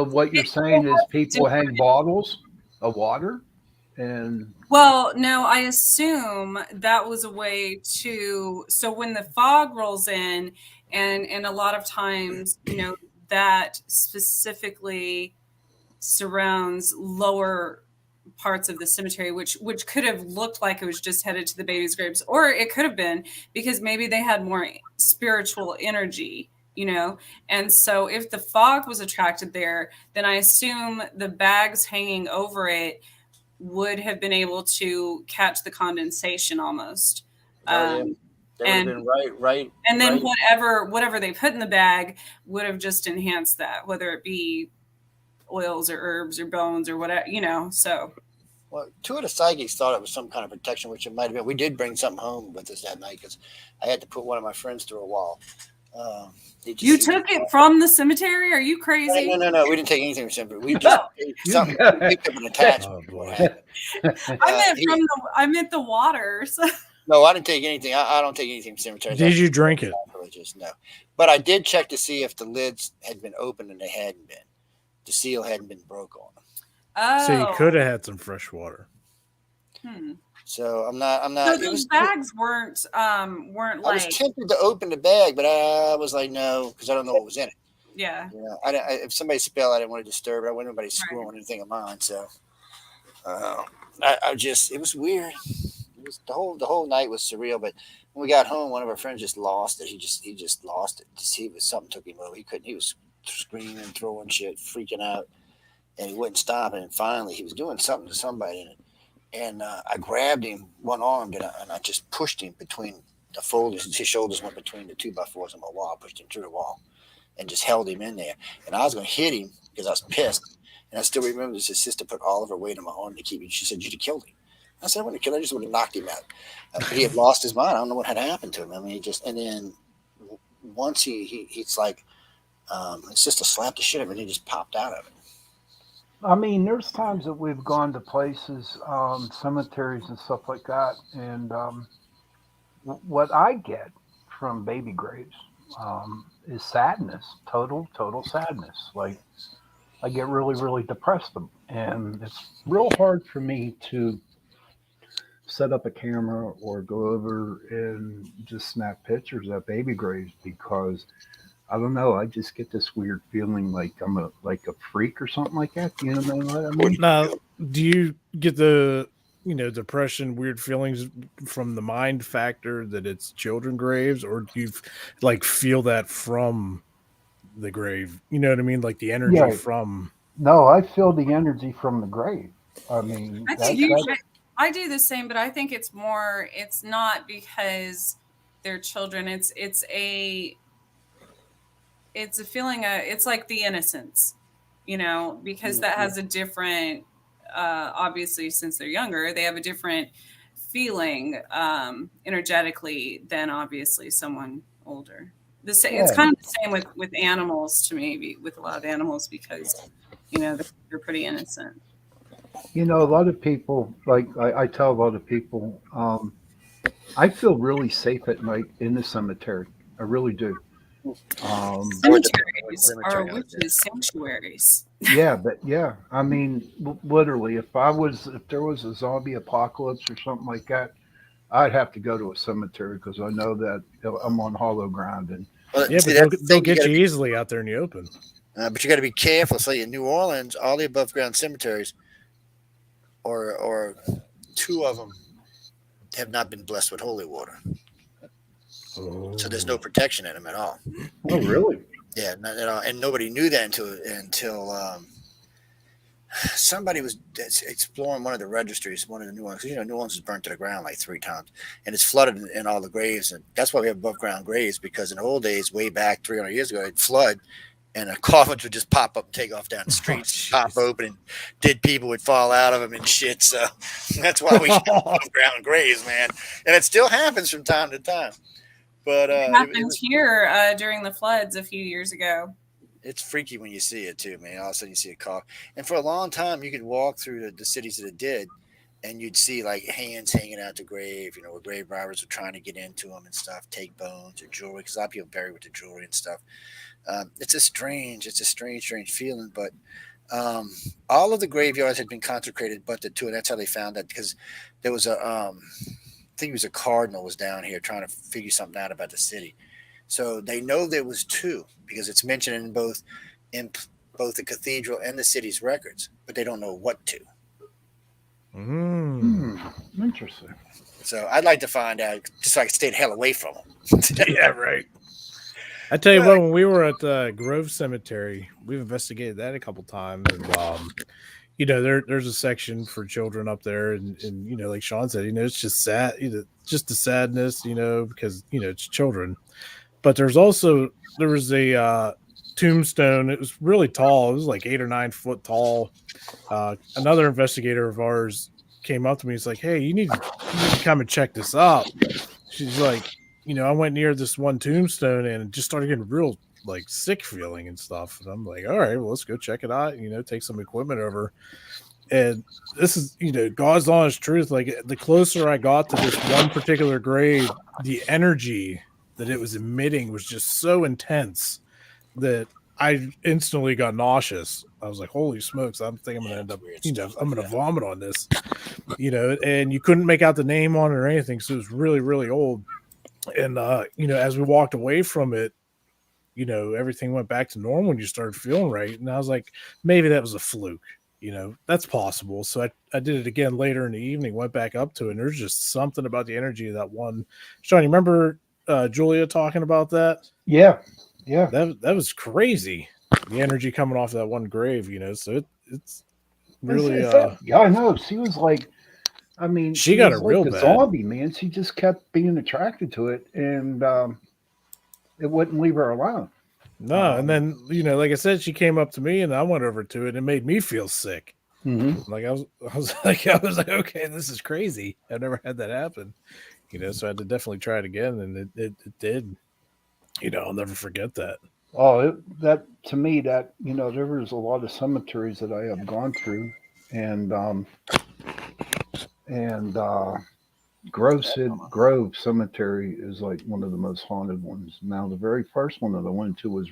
what you're saying is people hang bottles of water, and. Well, no, I assume that was a way to. So when the fog rolls in, and a lot of times, that specifically surrounds lower parts of the cemetery, which could have looked like it was just headed to the baby's graves, or it could have been because maybe they had more spiritual energy, and so if the fog was attracted there, then I assume the bags hanging over it would have been able to catch the condensation almost. That would have been right. And then whatever they put in the bag would have just enhanced that, whether it be oils or herbs or bones or whatever, so. Well, two of the psychics thought it was some kind of protection, which it might have been. We did bring something home with us that night because I had to put one of my friends through a wall. You took it from the cemetery? Are you crazy? No. We didn't take anything from the cemetery. We just picked up an attachment. Oh, boy. I meant the water. So. No, I didn't take anything. I don't take anything from cemeteries. Did you drink it? No. But I did check to see if the lids had been opened, and they hadn't been. The seal hadn't been broke on them. Oh. So you could have had some fresh water. So I'm not. So those bags weren't like. I was tempted to open the bag, but I was like, no, because I don't know what was in it. Yeah. If somebody spilled, I didn't want to disturb it. I wouldn't anybody screwing anything of mine. So, it was weird. It was the whole night was surreal. But When we got home, one of our friends just lost it. He just lost it. Something took him over. He was screaming, throwing shit, freaking out, and he wouldn't stop. And finally, he was doing something to somebody, and I grabbed him one arm and I just pushed him between the folders. His shoulders went between the 2x4s on my wall. I pushed him through the wall and just held him in there. And I was going to hit him because I was pissed. And I still remember his sister put all of her weight on my arm to keep him. She said, "You'd have killed him." I said, "I wouldn't have killed him. I just would have knocked him out." He had lost his mind. I don't know what had happened to him. I mean, and then once he's like, his sister slapped the shit out of him and he just popped out of it. I mean, there's times that we've gone to places, cemeteries and stuff like that, and what I get from baby graves is sadness, total sadness. Like, I get really, really depressed, and it's real hard for me to set up a camera or go over and just snap pictures of baby graves because I don't know. I just get this weird feeling like I'm a freak or something like that. You know what I mean? Now, do you get the depression, weird feelings from the mind factor that it's children graves, or do you like feel that from the grave? You know what I mean? Like the energy from. No, I feel the energy from the grave. I mean, I do the same, but I think it's more. It's not because they're children. It's a feeling. It's like the innocence, because that has a different. Obviously, since they're younger, they have a different feeling energetically than obviously someone older. It's kind of the same with animals to me, with a lot of animals, because they're pretty innocent. A lot of people, like I tell a lot of people, I feel really safe at night in the cemetery. I really do. Cemeteries are witches' sanctuaries. I mean, literally, if there was a zombie apocalypse or something like that, I'd have to go to a cemetery because I know that I'm on hollow ground. And but they'll get you easily out there in the open. But you got to be careful. So in New Orleans, all the above ground cemeteries, or two of them, have not been blessed with holy water. Oh. So there's no protection in them at all. Oh, really? Yeah, not at all. And nobody knew that until somebody was exploring one of the registries, one of the New Orleans. New Orleans was burnt to the ground like 3 times, and it's flooded in all the graves. And that's why we have above ground graves, because in the old days, way back 300 years ago, it'd flood. And coffins would just pop up and take off down the streets, pop open, and dead people would fall out of them and shit. So that's why we have ground graves, man. And it still happens from time to time. But it happened here during the floods a few years ago. It's freaky when you see it too, man. All of a sudden you see a coffin. And for a long time, you could walk through the cities that it did, and you'd see like hands hanging out the grave, where grave robbers were trying to get into them and stuff, take bones or jewelry, because a lot of people buried with the jewelry and stuff. It's a strange feeling, but all of the graveyards had been consecrated but the 2, and that's how they found that, because there was I think it was a cardinal was down here trying to figure something out about the city. So they know there was 2 because it's mentioned in both the cathedral and the city's records, but they don't know what 2. Interesting. So I'd like to find out, just so I can stay the hell away from them. Yeah, right. I tell you what, when we were at the Grove Cemetery, we've investigated that a couple times, and there's a section for children up there, and like Sean said, it's just sad, just the sadness, because it's children. But there was a tombstone. It was really tall. It was like 8 or 9 foot tall. Another investigator of ours came up to me. He's like, "Hey, you need to come and check this out." She's like, I went near this one tombstone and it just started getting real like sick feeling and stuff. And I'm like, all right, well, let's go check it out. Take some equipment over. And this is, God's honest truth. Like, the closer I got to this one particular grave, the energy that it was emitting was just so intense that I instantly got nauseous. I was like, holy smokes, I think I'm going to end up, I'm going to vomit on this, and you couldn't make out the name on it or anything. So it was really, really old. And, as we walked away from it, everything went back to normal when you started feeling right. And I was like, maybe that was a fluke. that's possible. So I did it again later in the evening, went back up to it, and there's just something about the energy of that one. Sean, you remember Julia talking about that? Yeah. That was crazy. The energy coming off that one grave, so it's really Yeah, I know. She was like, I mean, she she got was it like real a bad. zombie, man. She just kept being attracted to it, and it wouldn't leave her alone. No, and then like I said, she came up to me, and I went over to it, and it made me feel sick. Mm-hmm. Like I was like, okay, this is crazy. I've never had that happen, So I had to definitely try it again, and it did. I'll never forget that. Oh, that to me, that there was a lot of cemeteries that I have gone through, and Grove Cemetery is like one of the most haunted ones. Now, the very first one that I went to was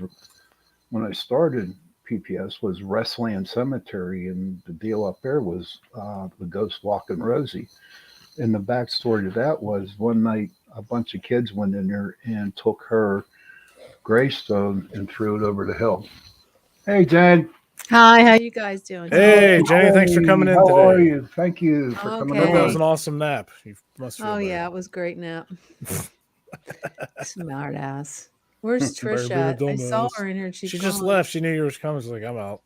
when I started PPS was Restland Cemetery, and the deal up there was the ghost walking Rosie. And the backstory to that was one night a bunch of kids went in there and took her gravestone and threw it over the hill. Hey, Jen. Hi, how you guys doing? Hey, Jenny, thanks for coming in How today. are you? Thank you for coming I bet that was on. an awesome nap. You must feel Oh better. yeah, it was a great nap. Smart ass. Where's Trish at? I saw her in here. She She's just gone. left. She knew you were coming. She's like, I'm out.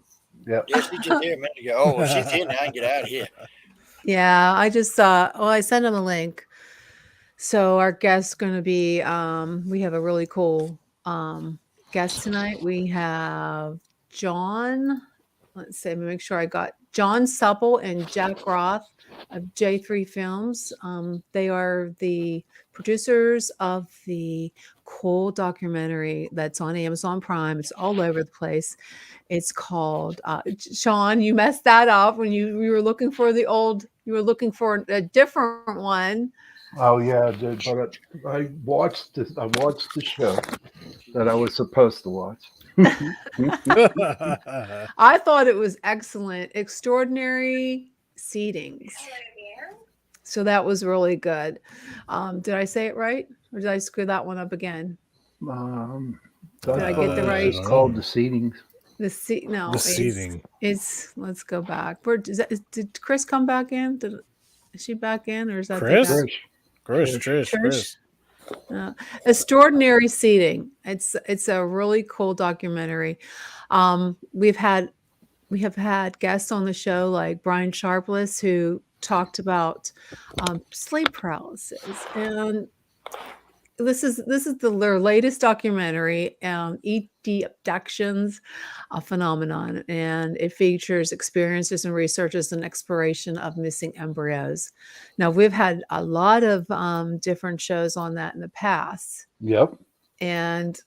Yeah. Yeah, she just here a minute ago. Oh, well, she's here now. I can get out of here. Yeah, I just saw. Well, I sent him a link. So our guest's going to be. We have a really cool guest tonight. We have John. Let's see. Let me make sure I got John Sumple and Jack Roth of J3 Films. They are the producers of the cool documentary that's on Amazon Prime. It's all over the place. It's called Sean. You messed that up when you were looking for the old. You were looking for a different one. Oh yeah, I did. But I watched this. I watched the show that I was supposed to watch. I thought it was excellent. Extraordinary seatings. So that was really good. Did I say it right? Or did I screw that one up again? Did I get the right? It's called The Seedings. The seat. No, The seating. It's. Let's go back. Did Chris come back in? Is she back in, or is that Chris? Trish. Extraordinary seating. It's a really cool documentary. We have had guests on the show like Brian Sharpless, who talked about sleep paralysis, and this is their latest documentary, ED abductions, a phenomenon, and it features experiences and researches and exploration of missing embryos. Now, we've had a lot of different shows on that in the past. Yep. And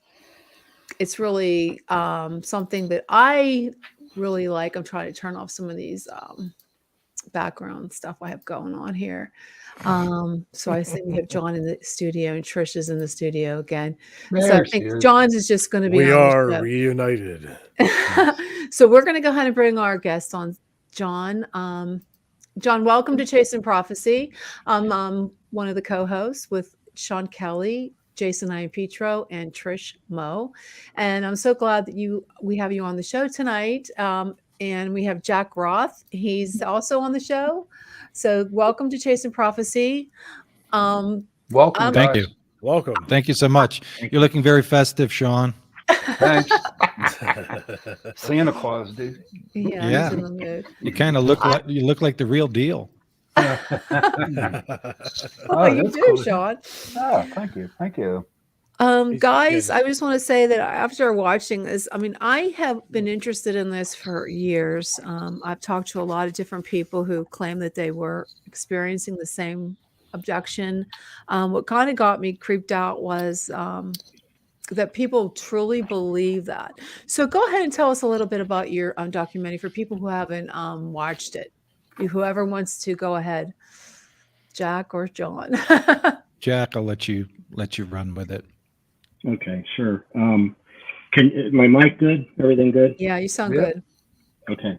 it's really something that I really like. I'm trying to turn off some of these background stuff I have going on here. So I think we have John in the studio and Trish is in the studio again. So I think John's is just going to be. We are reunited. So we're going to go ahead and bring our guest on, John. John, welcome to Chasing Prophecy. I'm one of the co-hosts with Sean Kelly, Jason Ian-Petro, and Trish Moe. And I'm so glad that we have you on the show tonight. And we have Jack Roth. He's also on the show. So welcome to Chasing Prophecy. Welcome. Thank you. Welcome. Thank you so much. You're looking very festive, Sean. Thanks. Santa Claus, dude. Yeah. He's in the mood. You kind of look like the real deal. You do, cool. Sean. Oh, thank you. Thank you. Guys, I just want to say that after watching this, I mean, I have been interested in this for years. I've talked to a lot of different people who claim that they were experiencing the same abduction. What kind of got me creeped out was that people truly believe that. So go ahead and tell us a little bit about your documentary for people who haven't watched it. Whoever wants to go ahead, Jack or John. Jack, I'll let you run with it. Okay, sure. My mic good? Everything good? Yeah, you sound good. Okay.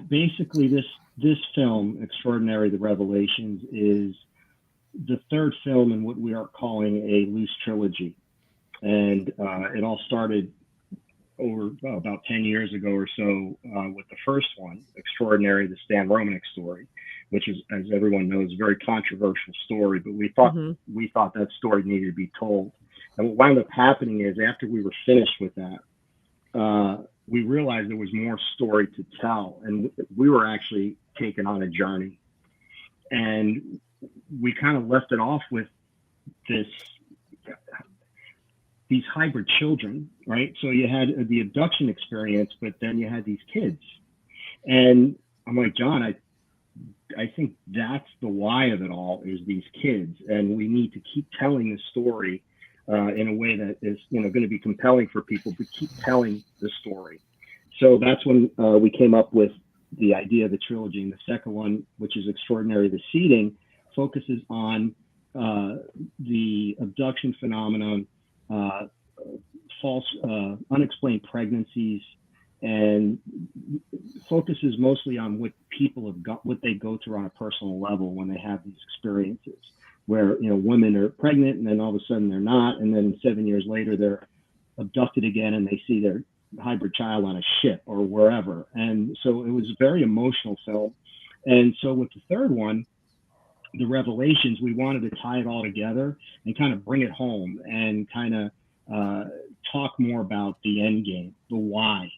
Basically, this film, Extraordinary: The Revelations, is the third film in what we are calling a loose trilogy, and it all started over about 10 years ago or so with the first one, Extraordinary, the Stan Romanek story, which is, as everyone knows, a very controversial story, but we thought that story needed to be told. And what wound up happening is after we were finished with that, we realized there was more story to tell, and we were actually taken on a journey. And we kind of left it off with these hybrid children, right? So you had the abduction experience, but then you had these kids. And I'm like, John, I think that's the why of it all, is these kids. And we need to keep telling the story in a way that is, going to be compelling for people, but keep telling the story. So that's when we came up with the idea of the trilogy. And the second one, which is Extraordinary, the Seeding, focuses on the abduction phenomenon, false, unexplained pregnancies, and focuses mostly on what people have got, what they go through on a personal level when they have these experiences, where women are pregnant and then all of a sudden they're not, and then 7 years later they're abducted again and they see their hybrid child on a ship or wherever. And so it was a very emotional film. And so with the third one, the Revelations, we wanted to tie it all together and kind of bring it home and kind of talk more about the end game, the why.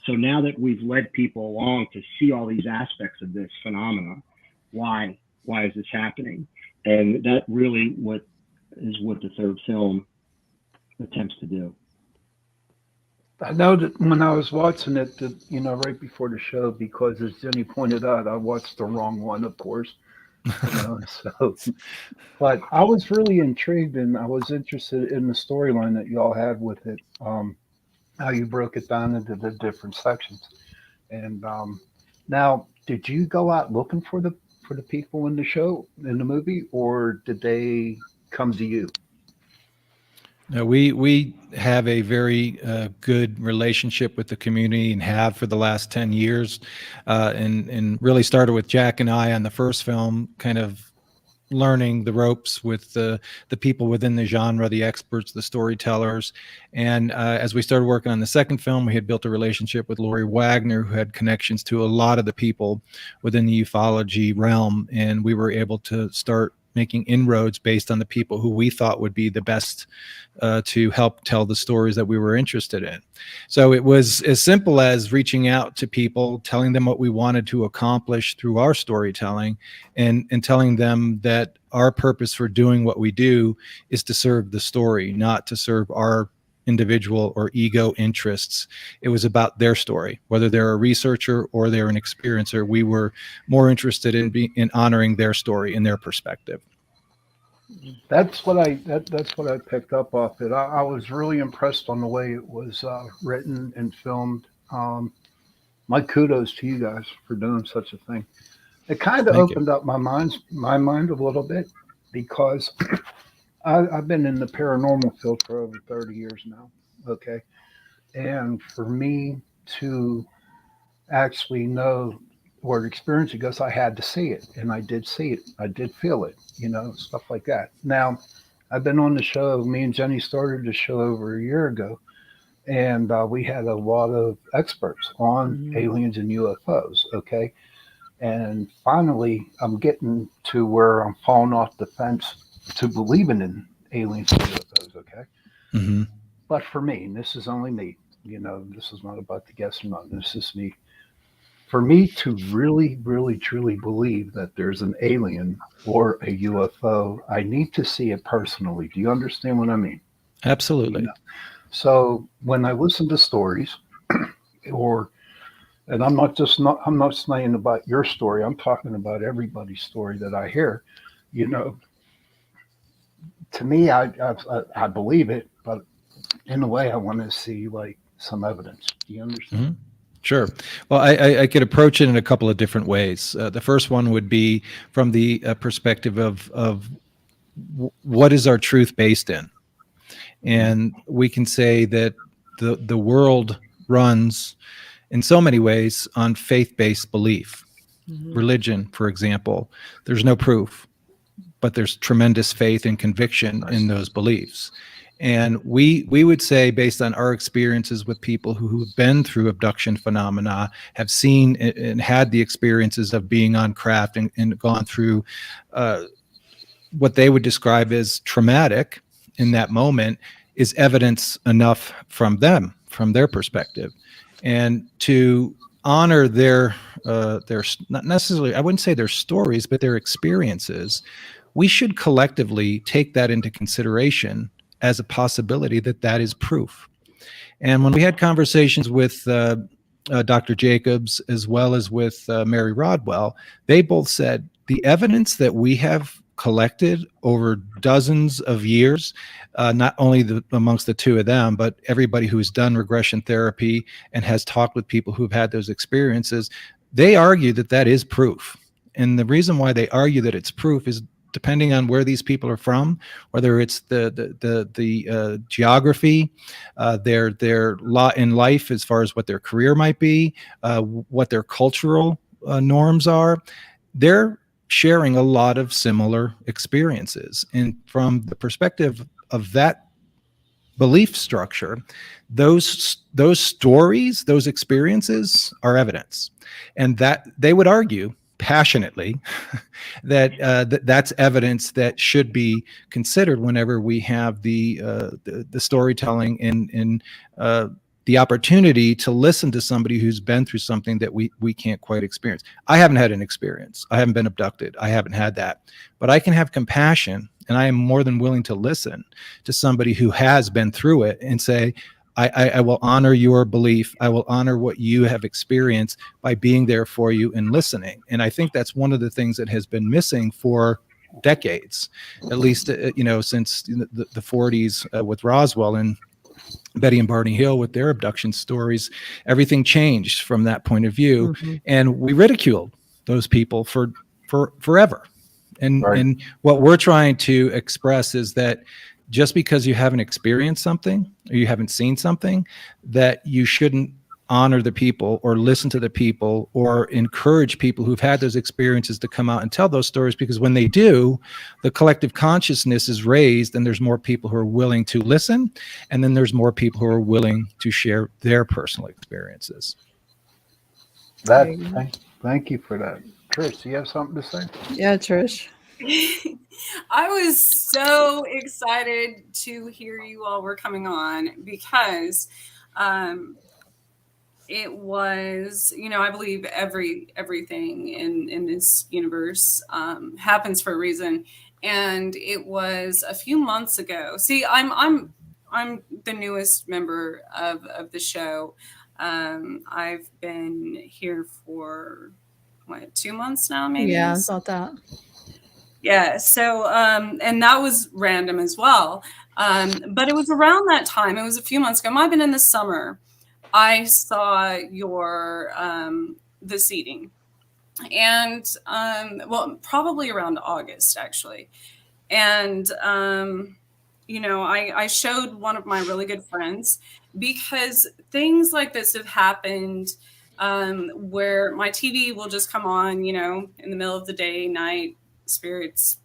So now that we've led people along to see all these aspects of this phenomena, why is this happening? And that really what the third film attempts to do. I know that when I was watching it, right before the show, because as Jenny pointed out, I watched the wrong one, of course. So, but I was really intrigued and I was interested in the storyline that y'all had with it, how you broke it down into the different sections. And now, did you go out looking for the people in the movie, or did they come to you? No, we have a very good relationship with the community and have for the last 10 years, and really started with Jack and I on the first film, kind of learning the ropes with the people within the genre, the experts, the storytellers. And as we started working on the second film, we had built a relationship with Lori Wagner, who had connections to a lot of the people within the ufology realm, and we were able to start making inroads based on the people who we thought would be the best to help tell the stories that we were interested in. So it was as simple as reaching out to people, telling them what we wanted to accomplish through our storytelling, and telling them that our purpose for doing what we do is to serve the story, not to serve our individual or ego interests. It was about their story, whether they're a researcher or they're an experiencer. We were more interested in honoring their story and their perspective. That's what I picked up off it. I was really impressed on the way it was written and filmed. My kudos to you guys for doing such a thing. It kind of opened up my mind a little bit, because I've been in the paranormal field for over 30 years now. Okay. And for me to actually know or experience it, because I had to see it, and I did see it. I did feel it, stuff like that. Now, I've been on the show. Me and Jenny started the show over a year ago, and we had a lot of experts on aliens and UFOs. Okay. And finally, I'm getting to where I'm falling off the fence to believing in aliens and UFOs. Okay. Mm-hmm. But for me, and this is only me, this is not about the guest or not. This is me. For me to really, really, truly believe that there's an alien or a UFO, I need to see it personally. Do you understand what I mean? Absolutely. So when I listen to stories, and I'm not saying about your story, I'm talking about everybody's story that I hear, to me, I believe it, but in a way, I want to see like some evidence. Do you understand? Mm-hmm. Sure. Well, I could approach it in a couple of different ways. The first one would be from the perspective of what is our truth based in? And we can say that the world runs in so many ways on faith-based belief. Mm-hmm. Religion, for example, there's no proof, but there's tremendous faith and conviction in those beliefs. And we would say, based on our experiences with people who have been through abduction phenomena, have seen and had the experiences of being on craft and gone through what they would describe as traumatic in that moment, is evidence enough from them, from their perspective. And to honor their not necessarily, I wouldn't say their stories, but their experiences, we should collectively take that into consideration as a possibility that is proof. And when we had conversations with Dr. Jacobs as well as with Mary Rodwell, they both said the evidence that we have collected over dozens of years, not only amongst the two of them, but everybody who's done regression therapy and has talked with people who've had those experiences, they argue that is proof. And the reason why they argue that it's proof is depending on where these people are from, whether it's the geography, their lot in life as far as what their career might be, what their cultural norms are, they're sharing a lot of similar experiences. And from the perspective of that belief structure, those stories, those experiences are evidence. And that they would argue passionately that that's evidence that should be considered whenever we have the storytelling and the opportunity to listen to somebody who's been through something that we can't quite experience. I haven't had an experience. I haven't been abducted. I haven't had that. But I can have compassion, and I am more than willing to listen to somebody who has been through it and say, I will honor your belief. I will honor what you have experienced by being there for you and listening. And I think that's one of the things that has been missing for decades, at least, since the 40s with Roswell and Betty and Barney Hill with their abduction stories. Everything changed from that point of view. Mm-hmm. And we ridiculed those people for forever. And, right. And what we're trying to express is that just because you haven't experienced something or you haven't seen something, that you shouldn't honor the people or listen to the people or encourage people who've had those experiences to come out and tell those stories, because when they do, the collective consciousness is raised and there's more people who are willing to listen, and then there's more people who are willing to share their personal experiences. Thank you for that. Trish, do you have something to say? Yeah, Trish. I was so excited to hear you all were coming on, because it was, I believe everything in this universe happens for a reason. And it was a few months ago. See, I'm the newest member of the show. I've been here for 2 months now, maybe. Yeah, about that. Yeah. So, and that was random as well. But it was around that time. It was a few months ago. It might have been in the summer. I saw your the seating, and probably around August actually. And I showed one of my really good friends, because things like this have happened where my TV will just come on, in the middle of the day, night. Spirits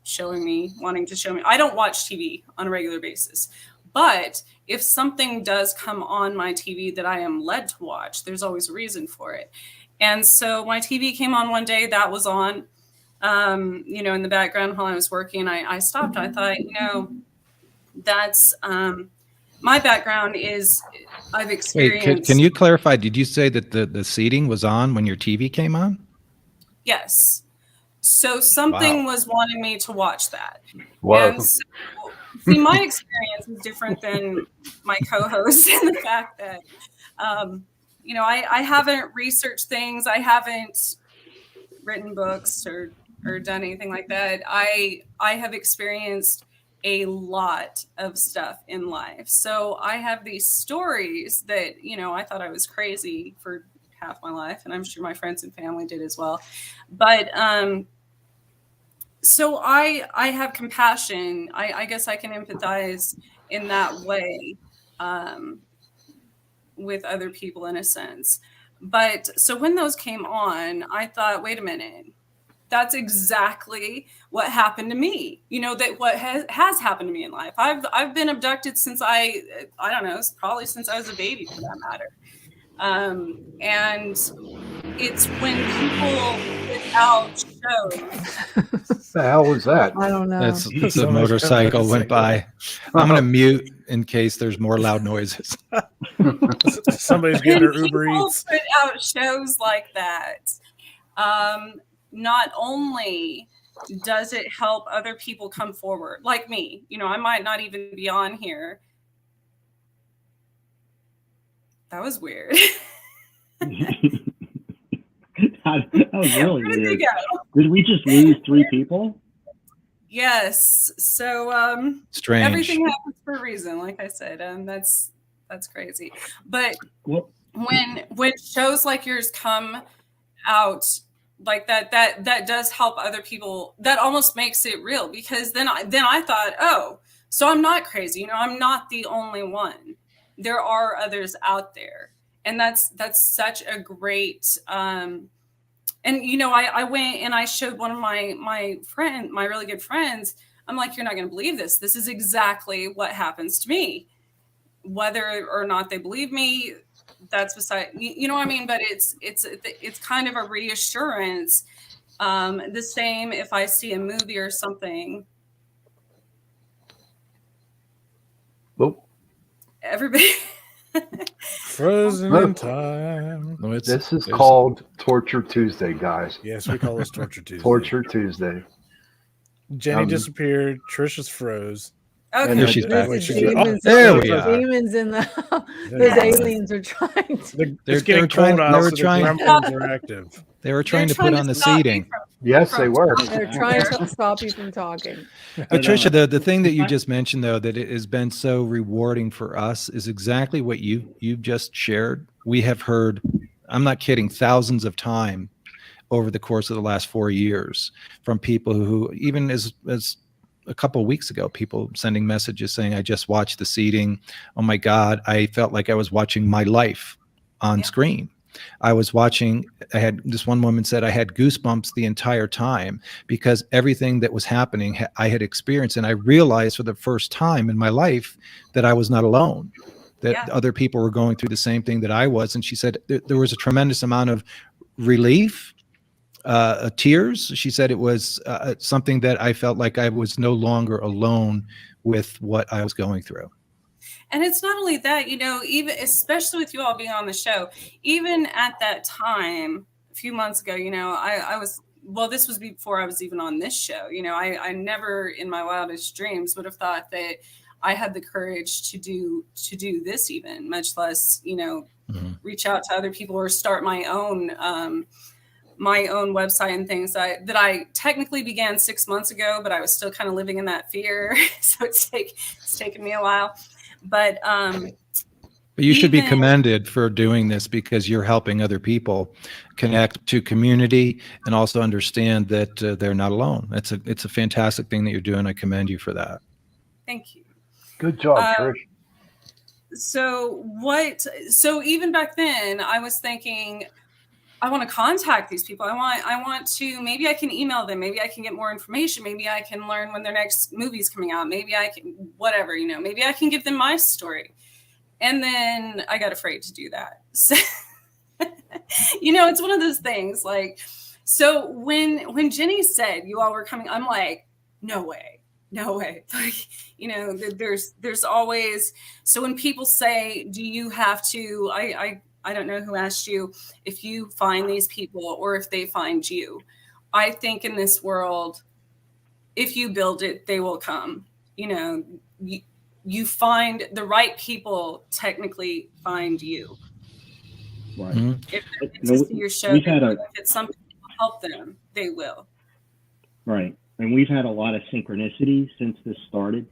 wanting to show me. I don't watch TV on a regular basis, but if something does come on my TV that I am led to watch, there's always a reason for it. And so my TV came on one day, that was on, in the background while I was working. I stopped. I thought, that's my background is I've experienced. Wait, can you clarify? Did you say that the seating was on when your TV came on? Yes. So something was wanting me to watch that. Wow. And so, see, my experience is different than my co-host in the fact that, I haven't researched things. I haven't written books or done anything like that. I have experienced a lot of stuff in life. So I have these stories that, I thought I was crazy for half my life, and I'm sure my friends and family did as well. But so I have compassion. I guess I can empathize in that way with other people in a sense. But so when those came on, I thought, wait a minute, That's exactly what happened to me. You know, that what has happened to me in life. I've been abducted since I don't know, probably since I was a baby for that matter. And it's when people put out shows. The hell was that? I don't know. That's the Somebody's motorcycle went by. I'm going to mute in case there's more loud noises. Somebody's getting their When Uber people Eats. put out shows like that, not only does it help other people come forward, like me, you know, I might not even be on here. That was weird. That was really Where did they weird. go? Did we just lose 3 people? Yes. So Strange. everything happens for a reason, like I said. That's crazy. But Well, when shows like yours come out like that does help other people. That almost makes it real, because then I thought, oh, so I'm not crazy. You know, I'm not the only one. There are others out there, and that's such a great. And you know, I went and I showed one of my really good friends. I'm like, you're not going to believe this. This is exactly what happens to me. Whether or not they believe me, that's beside, you know what I mean? But it's kind of a reassurance. The same if I see a movie or something. Oh, Everybody. Frozen in time. No, this is there's- called Torture Tuesday, guys. Yes, we call this Torture Tuesday. Torture Tuesday. Jenny disappeared. Trisha's froze. Okay. There she's back. There's Wait, demons, there we there's are. demons in the those Yes. aliens are trying to. It's They're getting trying- cold out, they were so trying- the gremlins are active. They were trying to put on the stop me seating. Yes, they were. They're trying to stop you from talking. But Trisha, the thing that you just mentioned, though, that it has been so rewarding for us is exactly what you've just shared. We have heard, I'm not kidding, thousands of times over the course of the last 4 years from people who, even as a couple of weeks ago, people sending messages saying, I just watched the seating. Oh my God, I felt like I was watching my life on screen. I was watching, this one woman said, I had goosebumps the entire time because everything that was happening, I had experienced. And I realized for the first time in my life that I was not alone, that other people were going through the same thing that I was. And she said there was a tremendous amount of relief, tears. She said it was something that I felt like I was no longer alone with what I was going through. And it's not only that, you know, even especially with you all being on the show, even at that time, a few months ago, you know, I was, well, this was before I was even on this show. You know, I never in my wildest dreams would have thought that I had the courage to do this, even much less, you know, reach out to other people or start my own website and things that I technically began 6 months ago, but I was still kind of living in that fear. So it's taken me a while. But you should be commended for doing this because you're helping other people connect to community and also understand that they're not alone. It's a fantastic thing that you're doing. I commend you for that. Thank you. Good job, Trish. So even back then I was thinking, I want to contact these people. I want to, maybe I can email them. Maybe I can get more information. Maybe I can learn when their next movie's coming out. Maybe I can, whatever, you know, maybe I can give them my story. And then I got afraid to do that. So, you know, it's one of those things like, so when Jenny said you all were coming, I'm like, no way. Like, you know, there's always, so when people say, do you have to, I don't know who asked you if you find these people or if they find you. I think in this world, if you build it, they will come. You know, you find the right people technically find you. Right. If they're interested in your show, if it's something that will help them, they will. Right. And we've had a lot of synchronicity since this started.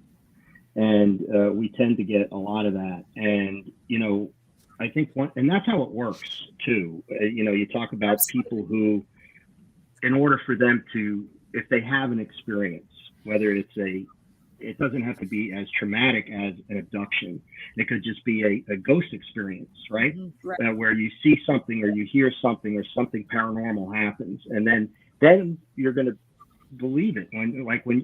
And we tend to get a lot of that. And, you know, I think and that's how it works too. You know, you talk about people who, in order for them to, if they have an experience, whether it doesn't have to be as traumatic as an abduction. It could just be a ghost experience, right? Right. Where you see something or you hear something or something paranormal happens. And then then you're going to believe it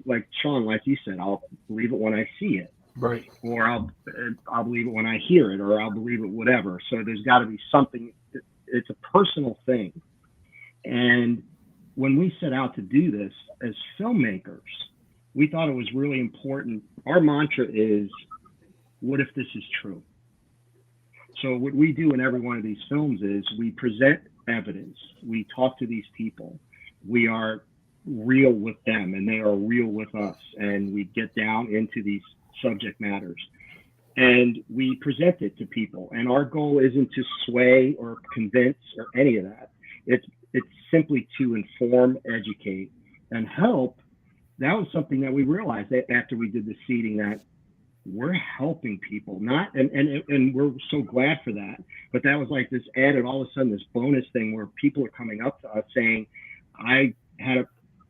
like Sean, like you said, I'll believe it when I see it, Right. or I'll believe it when I hear it, or I'll believe it whatever. So there's got to be something. It's a personal thing. And when we set out to do this as filmmakers, we thought it was really important. Our mantra is, what if this is true? So what we do in every one of these films is we present evidence. We talk to these people. We are real with them and they are real with us. And we get down into these subject matters and we present it to people. And our goal isn't to sway or convince or any of that. It's simply to inform, educate, and help. That was something that we realized that after we did the seeding, that we're helping people, and we're so glad for that. But that was like this added, all of a sudden, this bonus thing where people are coming up to us saying, I had an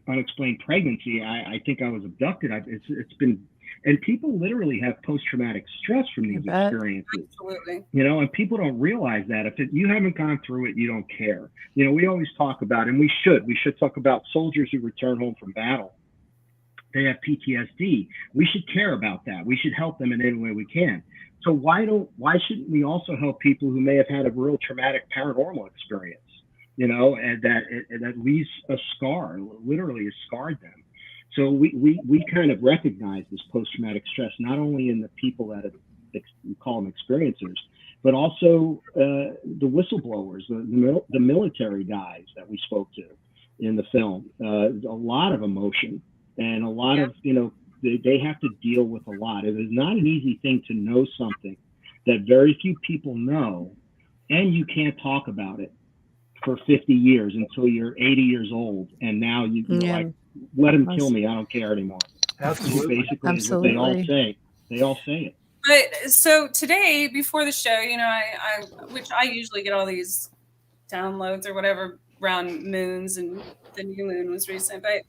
unexplained pregnancy. I think I was abducted. It's been, and people literally have post-traumatic stress from these experiences. Absolutely. You know, and people don't realize that if you haven't gone through it, you don't care. You know, we always talk about, and we should talk about soldiers who return home from battle. They have PTSD. We should care about that. We should help them in any way we can. So why shouldn't we also help people who may have had a real traumatic paranormal experience, you know, and that leaves a scar, literally has scarred them. So we kind of recognize this post-traumatic stress, not only in the people that have, we call them experiencers, but also the whistleblowers, the military guys that we spoke to in the film. A lot of emotion and a lot of, you know, they have to deal with a lot. It is not an easy thing to know something that very few people know, and you can't talk about it for 50 years until you're 80 years old, and now you're like, let him kill me, I don't care anymore. Absolutely. Basically, Absolutely. is what they all say. They all say it. But so today, before the show, you know, which I usually get all these downloads or whatever around moons, and the new moon was recent, but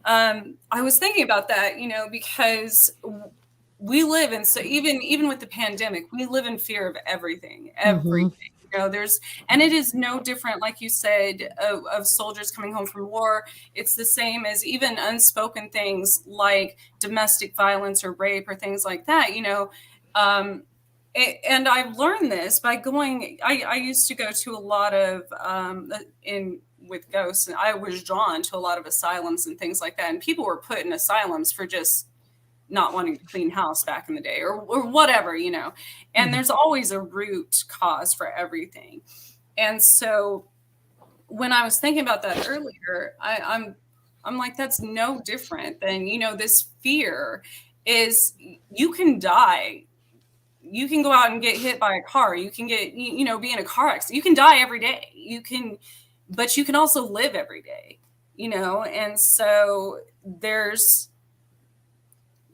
I was thinking about that, you know, because we live in, so even with the pandemic, we live in fear of everything. You know, and it is no different, like you said, of soldiers coming home from war. It's the same as even unspoken things like domestic violence or rape or things like that, you know. And I've learned this by going, I used to go to a lot of, with ghosts, and I was drawn to a lot of asylums and things like that. And people were put in asylums for just not wanting to clean house back in the day or whatever, you know, and there's always a root cause for everything. And so when I was thinking about that earlier, I'm like, that's no different than, you know, this fear is you can die. You can go out and get hit by a car. You can get, you know, be in a car accident. You can die every day. But you can also live every day, you know? And so there's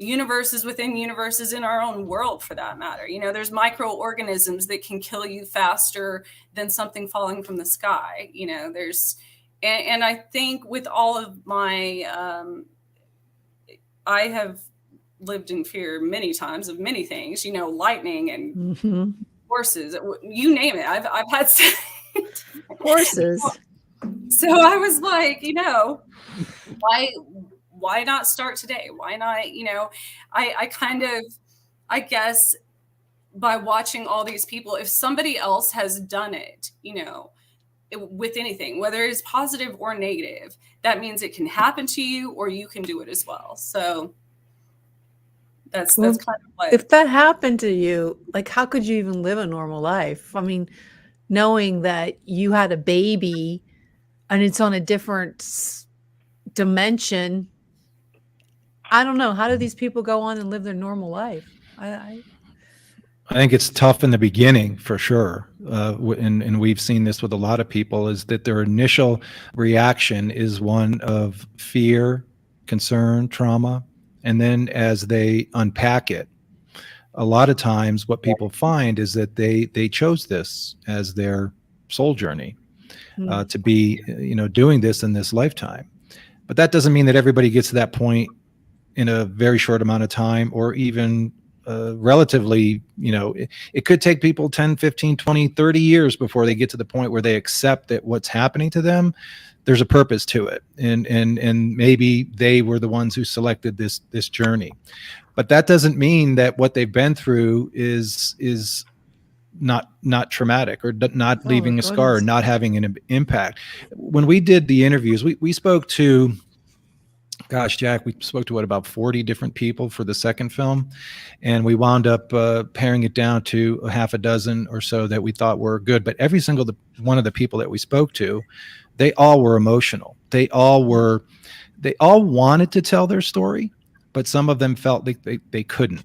universes within universes in our own world, for that matter. You know, there's microorganisms that can kill you faster than something falling from the sky. You know, and I think with all of my, I have lived in fear many times of many things, you know, lightning and horses, you name it. I've had horses. So I was like, you know, why not start today? Why not, you know, I guess by watching all these people, if somebody else has done it, you know, with anything, whether it's positive or negative, that means it can happen to you or you can do it as well. So that's kind of what. If that happened to you, like, how could you even live a normal life? I mean, knowing that you had a baby and it's on a different dimension, I don't know. How do these people go on and live their normal life? I think it's tough in the beginning, for sure. And we've seen this with a lot of people, is that their initial reaction is one of fear, concern, trauma. And then as they unpack it, a lot of times what people find is that they chose this as their soul journey, to be, you know, doing this in this lifetime. But that doesn't mean that everybody gets to that point in a very short amount of time, or even relatively, it could take people 10, 15, 20, 30 years before they get to the point where they accept that what's happening to them, there's a purpose to it. And maybe they were the ones who selected this journey. But that doesn't mean that what they've been through is not traumatic or not leaving a scar or not having an impact. When we did the interviews, we spoke to, gosh, Jack, we spoke to about 40 different people for the second film. And we wound up paring it down to a half a dozen or so that we thought were good. But every single one of the people that we spoke to, they all were emotional. They all wanted to tell their story, but some of them felt like they couldn't.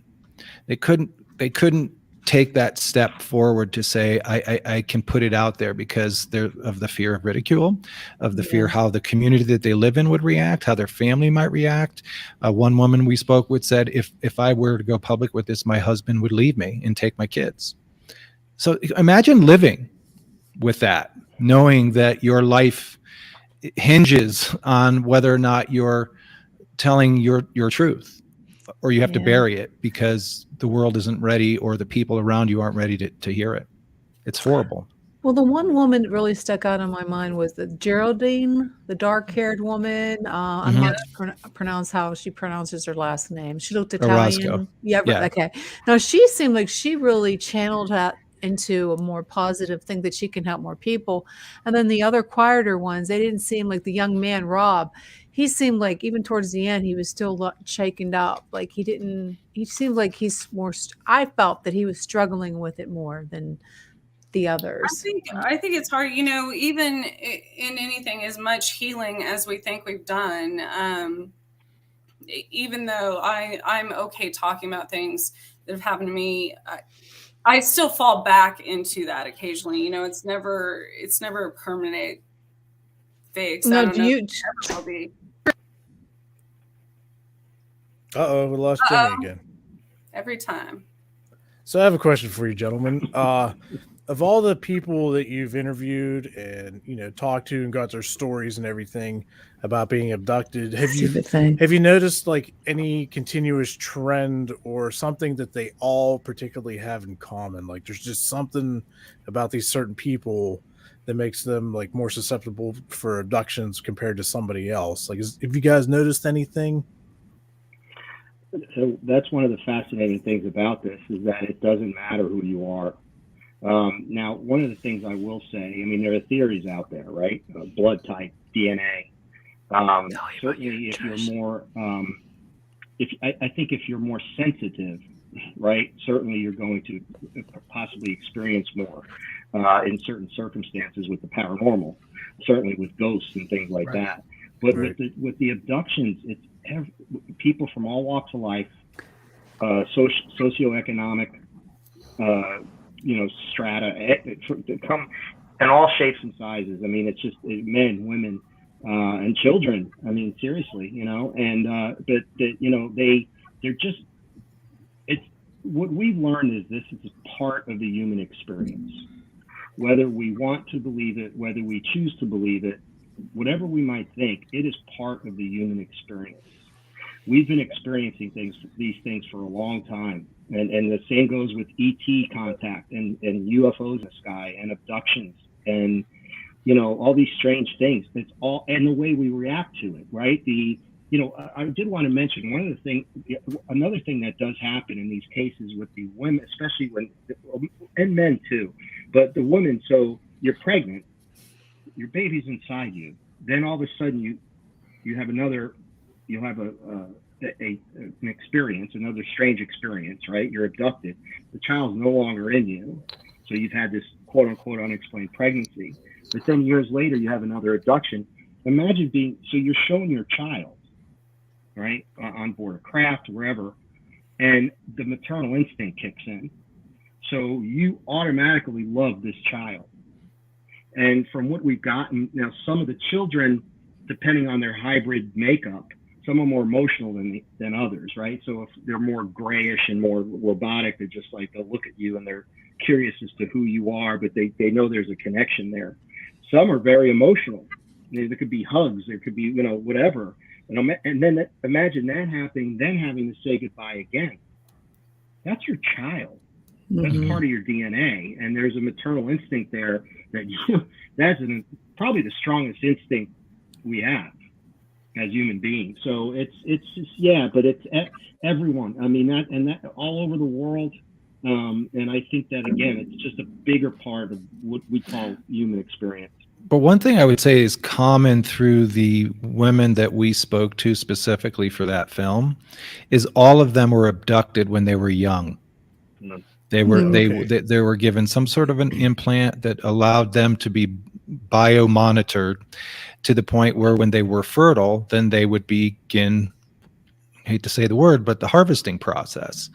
They couldn't take that step forward to say, I can put it out there because of the fear of ridicule, of the fear how the community that they live in would react, how their family might react. One woman we spoke with said, if I were to go public with this, my husband would leave me and take my kids. So imagine living with that, knowing that your life hinges on whether or not you're telling your truth, or you have to bury it because the world isn't ready or the people around you aren't ready to hear it. It's horrible. Well, the one woman that really stuck out in my mind was the Geraldine, the dark-haired woman. I'm not pronounce how she pronounces her last name. She looked Italian. Orozco. Yeah, okay. Now, she seemed like she really channeled that into a more positive thing, that she can help more people. And then the other quieter ones, they didn't seem like the young man, Rob. He seemed like even towards the end, he was still shaken up. Like he seemed like he's more, I felt that he was struggling with it more than the others. I think it's hard, even in anything, as much healing as we think we've done, even though I'm okay talking about things that have happened to me, I still fall back into that occasionally. It's never a permanent fix. No, I don't know if it ever will be. Uh-oh, we lost Jenny again. Every time. So I have a question for you, gentlemen. Of all the people that you've interviewed and talked to and got their stories and everything about being abducted, have you noticed like any continuous trend or something that they all particularly have in common? Like there's just something about these certain people that makes them like more susceptible for abductions compared to somebody else. Like, have you guys noticed anything? So that's one of the fascinating things about this, is that it doesn't matter who you are. Now, one of the things I will say, there are theories out there, right? Blood type, DNA. Certainly, if you're more, I think if you're more sensitive, right? Certainly, you're going to possibly experience more in certain circumstances with the paranormal. Certainly with ghosts and things like that. But with the abductions, it's people from all walks of life, socioeconomic, strata, come in all shapes and sizes. It's just men, women, and children. Seriously, they're just. It's what we've learned is this is part of the human experience. Whether we want to believe it, whether we choose to believe it, whatever we might think, it is part of the human experience. We've been experiencing these things for a long time. And the same goes with ET contact and UFOs in the sky and abductions and, all these strange things. It's all, and the way we react to it, right? I did want to mention another thing that does happen in these cases with the women, especially and men too, but the women, so you're pregnant, your baby's inside you. Then all of a sudden you'll have an experience, another strange experience, right? You're abducted. The child's no longer in you. So you've had this quote unquote unexplained pregnancy. But then years later, you have another abduction. Imagine so you're showing your child, right? On board a craft, wherever, and the maternal instinct kicks in. So you automatically love this child. And from what we've gotten, now some of the children, depending on their hybrid makeup, some are more emotional than others, right? So if they're more grayish and more robotic, they're just like, they'll look at you and they're curious as to who you are, but they know there's a connection there. Some are very emotional. There could be hugs, there could be, whatever. And then imagine that happening, then having to say goodbye again. that's your child. That's Mhm. part of your DNA, and there's a maternal instinct there that that's probably the strongest instinct we have as human beings. So it's just, yeah, but it's everyone. I mean that all over the world, and I think that again, it's just a bigger part of what we call human experience. But one thing I would say is common through the women that we spoke to specifically for that film is all of them were abducted when they were young. They were they were given some sort of an implant that allowed them to be biomonitored to the point where when they were fertile, then they would begin, I hate to say the word, but the harvesting process.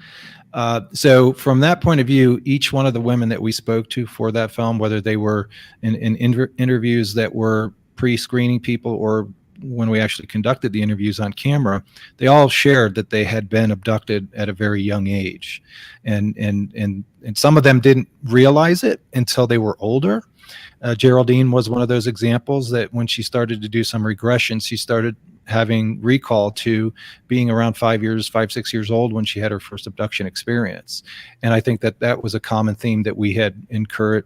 So from that point of view, each one of the women that we spoke to for that film, whether they were in interviews that were pre-screening people or when we actually conducted the interviews on camera, they all shared that they had been abducted at a very young age. And some of them didn't realize it until they were older. Geraldine was one of those examples that when she started to do some regression, she started having recall to being around 6 years old when she had her first abduction experience. And I think that that was a common theme that we had incurred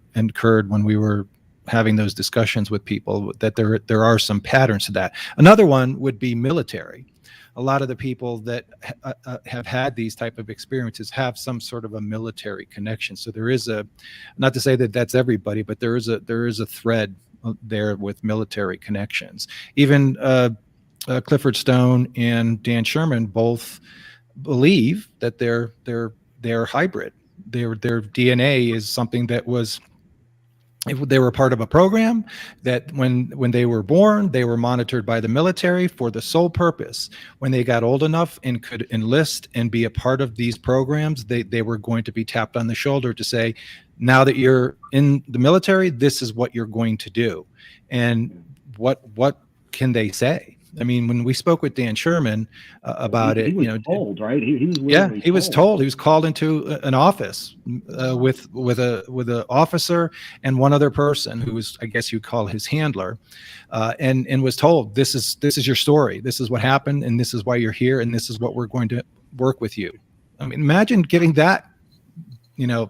when we were having those discussions with people, that there are some patterns to that. Another one would be military. A lot of the people that have had these type of experiences have some sort of a military connection. So there is not to say that that's everybody, but there is a thread there with military connections. Even Clifford Stone and Dan Sherman both believe that they're hybrid. Their DNA is something that was. They were part of a program that when they were born, they were monitored by the military for the sole purpose. When they got old enough and could enlist and be a part of these programs, they were going to be tapped on the shoulder to say, now that you're in the military, this is what you're going to do. And what can they say? I mean, when we spoke with Dan Sherman about he it, was told, right? He was he was told. He was called into an office with a officer and one other person who was, I guess you'd call his handler, and was told, this is your story. This is what happened, and this is why you're here, and this is what we're going to work with you. I mean, imagine getting that,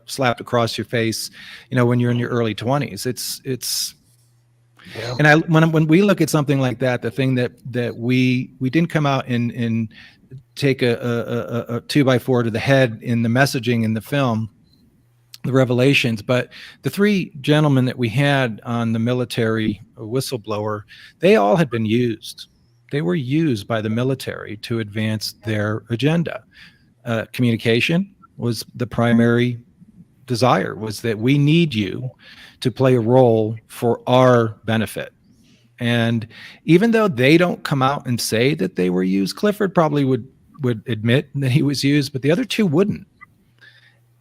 slapped across your face, when you're in your early 20s. It's. Yeah. And when we look at something like that, the thing that we didn't come out and take a 2x4 to the head in the messaging in the film, the revelations, but the three gentlemen that we had on the military whistleblower, they all had been used. They were used by the military to advance their agenda. Communication was the primary desire, was that we need you to play a role for our benefit. And even though they don't come out and say that they were used, Clifford probably would admit that he was used, but the other two wouldn't.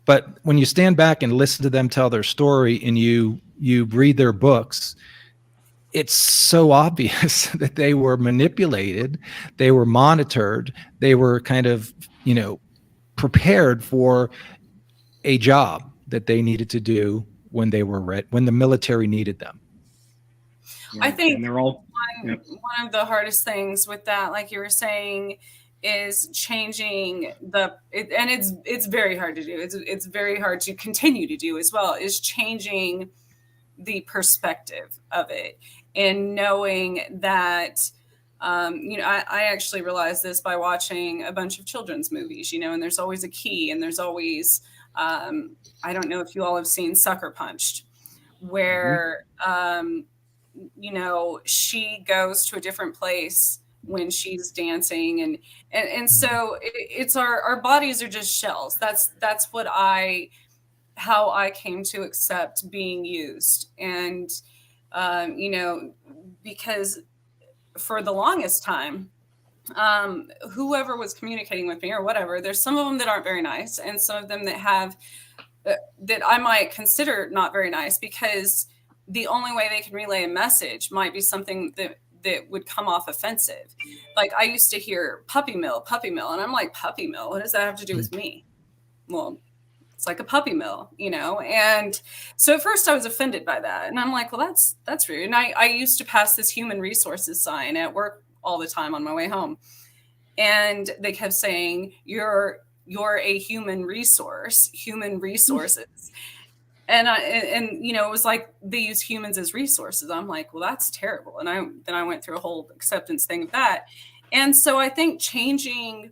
But when you stand back and listen to them tell their story and you read their books, it's so obvious that they were manipulated, they were monitored, they were kind of, prepared for a job that they needed to do when they were when the military needed them. I think and they're all one of the hardest things with that, like you were saying, is changing and it's very hard to do. It's very hard to continue to do as well, is changing the perspective of it and knowing that, I actually realized this by watching a bunch of children's movies, and there's always a key, and there's always, I don't know if you all have seen Sucker Punched, where, she goes to a different place when she's dancing. And so it's our bodies are just shells. That's how I came to accept being used. And, because for the longest time, whoever was communicating with me or whatever, there's some of them that aren't very nice, and some of them that have that I might consider not very nice, because the only way they can relay a message might be something that would come off offensive. Like, I used to hear puppy mill, and I'm like, puppy mill? What does that have to do with me? Well, it's like a puppy mill, And so at first I was offended by that, and I'm like, well, that's rude. And I used to pass this human resources sign at work all the time on my way home, and they kept saying, you're you're a human resources. And it was like they use humans as resources. I'm like, well, that's terrible. And I went through a whole acceptance thing of that. And so I think changing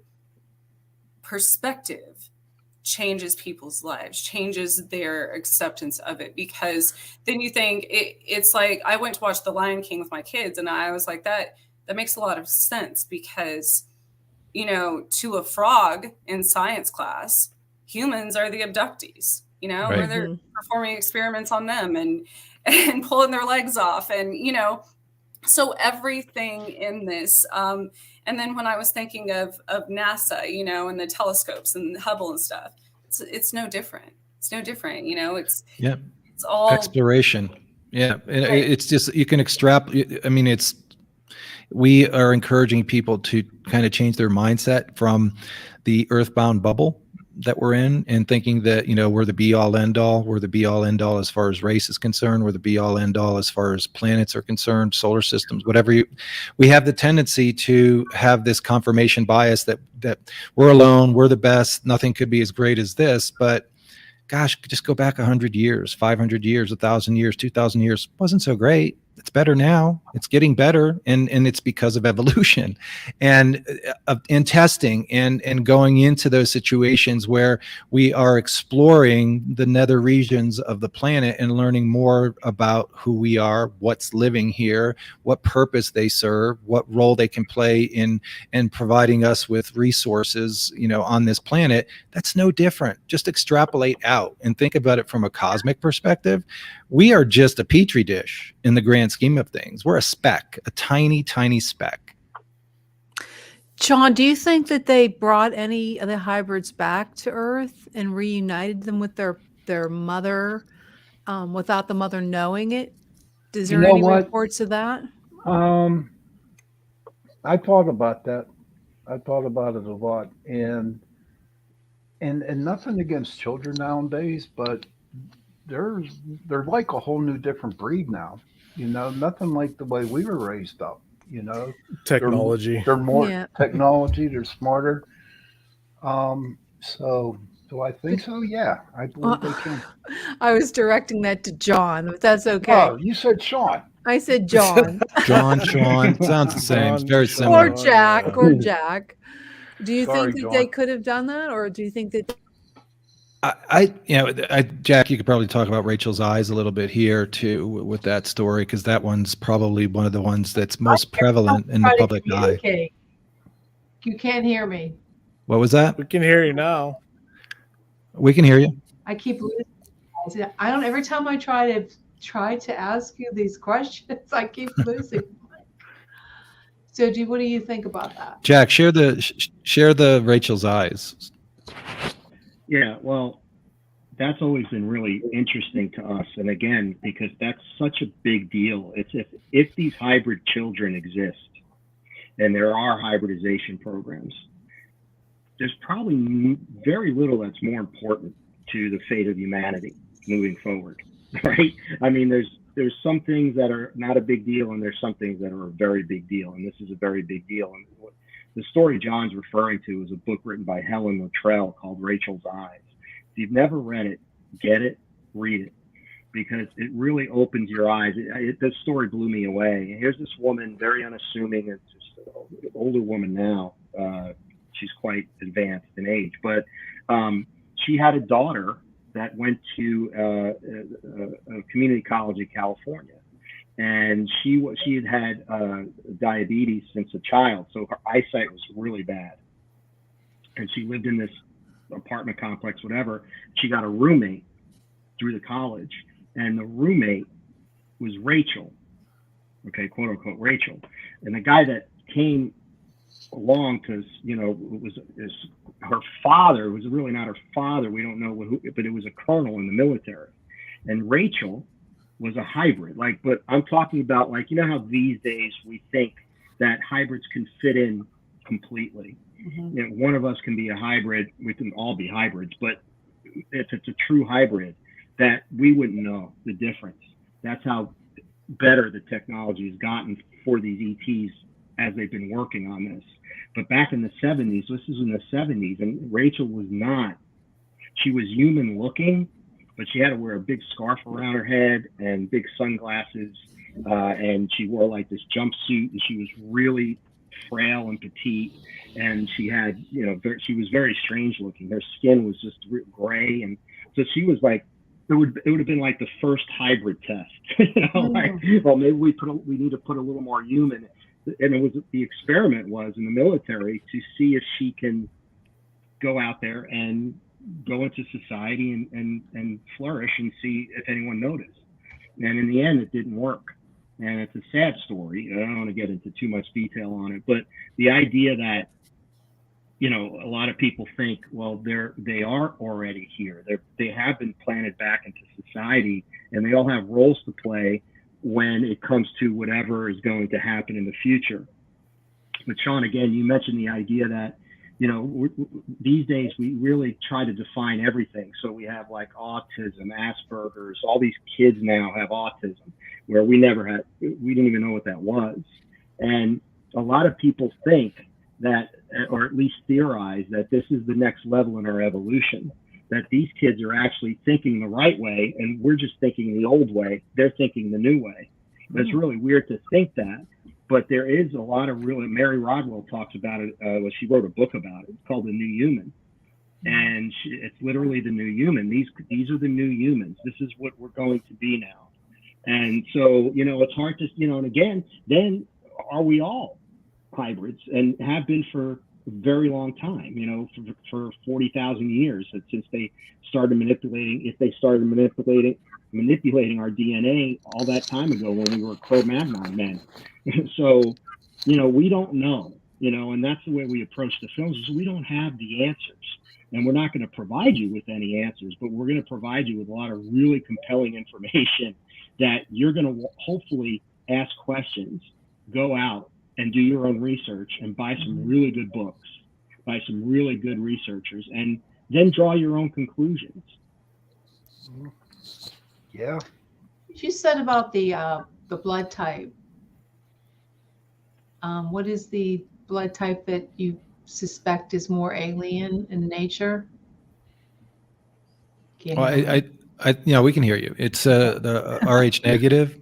perspective changes people's lives, changes their acceptance of it, because then you think it's like, I went to watch The Lion King with my kids, and I was like, that makes a lot of sense, because, to a frog in science class, humans are the abductees, Right. where they're performing experiments on them and pulling their legs off, and so everything in this, and then when I was thinking of NASA, and the telescopes and Hubble and stuff, it's no different. It's no different. It's all exploration. Yeah, it's just, you can extrapolate. I mean, we are encouraging people to kind of change their mindset from the earthbound bubble that we're in, and thinking that, we're the be all end all. We're the be all end all as far as race is concerned. We're the be all end all as far as planets are concerned, solar systems, whatever. We have the tendency to have this confirmation bias that we're alone, we're the best, nothing could be as great as this. But gosh, just go back 100 years, 500 years, 1,000 years, 2,000 years. Wasn't so great. It's better now. It's getting better, and it's because of evolution and testing and going into those situations where we are exploring the nether regions of the planet and learning more about who we are, what's living here, what purpose they serve, what role they can play in providing us with resources, on this planet. That's no different. Just extrapolate out and think about it from a cosmic perspective. We are just a petri dish in the grand scheme of things. We're a speck, a tiny, tiny speck. John, do you think that they brought any of the hybrids back to Earth and reunited them with their mother without the mother knowing it? Is there any reports of that? I thought about that. I thought about it a lot, and nothing against children nowadays, but they're like a whole new different breed now. Nothing like the way we were raised up. Technology. They're more technology. They're smarter. So do I think so? Yeah, I believe they can. I was directing that to John, but that's okay. Oh, you said Sean. I said John. Sean, sounds the same. It's very similar. Or Jack. Do you Sorry, think that John. they could have done that, or do you think that? Jack, you could probably talk about Rachel's eyes a little bit here too with that story, because that one's probably one of the ones that's most prevalent in the public eye. You can't hear me. What was that? We can hear you now. We can hear you. I keep losing. I don't. Every time I try to ask you these questions, I keep losing. So, what do you think about that? Jack, share the Rachel's eyes. Yeah, well, that's always been really interesting to us. And again, because that's such a big deal. It's if these hybrid children exist, and there are hybridization programs, there's probably very little that's more important to the fate of humanity moving forward, right? I mean, there's some things that are not a big deal, and there's some things that are a very big deal, and this is a very big deal. And the story John's referring to is a book written by Helen Luttrell called Rachel's Eyes. If you've never read it, get it, read it, because it really opens your eyes. This story blew me away. Here's this woman, very unassuming, and just an older woman now. She's quite advanced in age, but she had a daughter that went to a community college in California. And she had diabetes since a child, so her eyesight was really bad. And she lived in this apartment complex, whatever. She got a roommate through the college, and the roommate was Rachel, okay, quote unquote Rachel. And the guy that came along to, was her father. It was really not her father. We don't know who, but it was a colonel in the military. And Rachel was a hybrid, but I'm talking about how these days we think that hybrids can fit in completely. Mm-hmm. One of us can be a hybrid. We can all be hybrids, but if it's a true hybrid, that we wouldn't know the difference. That's how better the technology has gotten for these ETs as they've been working on this. But back in the 70s, this was in the 70s, and Rachel was not. She was human looking, but she had to wear a big scarf around her head and big sunglasses, and she wore like this jumpsuit, and she was really frail and petite, and she had, she was very strange looking. Her skin was just gray, and so she was like, it would have been like the first hybrid test, like, well, maybe we need to put a little more human. And the experiment was in the military to see if she can go out there and go into society and flourish and see if anyone noticed. And in the end, it didn't work. And it's a sad story. I don't want to get into too much detail on it, but the idea that, a lot of people think, well, they are already here. They have been planted back into society, and they all have roles to play when it comes to whatever is going to happen in the future. But Sean, again, you mentioned the idea that, these days we really try to define everything. So we have like autism, Asperger's, all these kids now have autism, where we didn't even know what that was. And a lot of people think that, or at least theorize that this is the next level in our evolution, that these kids are actually thinking the right way, and we're just thinking the old way. They're thinking the new way. But it's really weird to think that. But there is a lot of Mary Rodwell talks about it. She wrote a book about it. It's called The New Human. And it's literally the new human. These are the new humans. This is what we're going to be now. And so, it's hard to, and again, then are we all hybrids, and have been for a very long time, for 40,000 years, since they started manipulating our DNA all that time ago when we were Cro-Magnon men. So, we don't know, and that's the way we approach the films, is we don't have the answers, and we're not going to provide you with any answers, but we're going to provide you with a lot of really compelling information that you're going to hopefully ask questions, go out and do your own research, and buy some really good books, by some really good researchers, and then draw your own conclusions. Yeah. You said about the blood type. What is the blood type that you suspect is more alien in nature? Well, we can hear you. It's the Rh negative.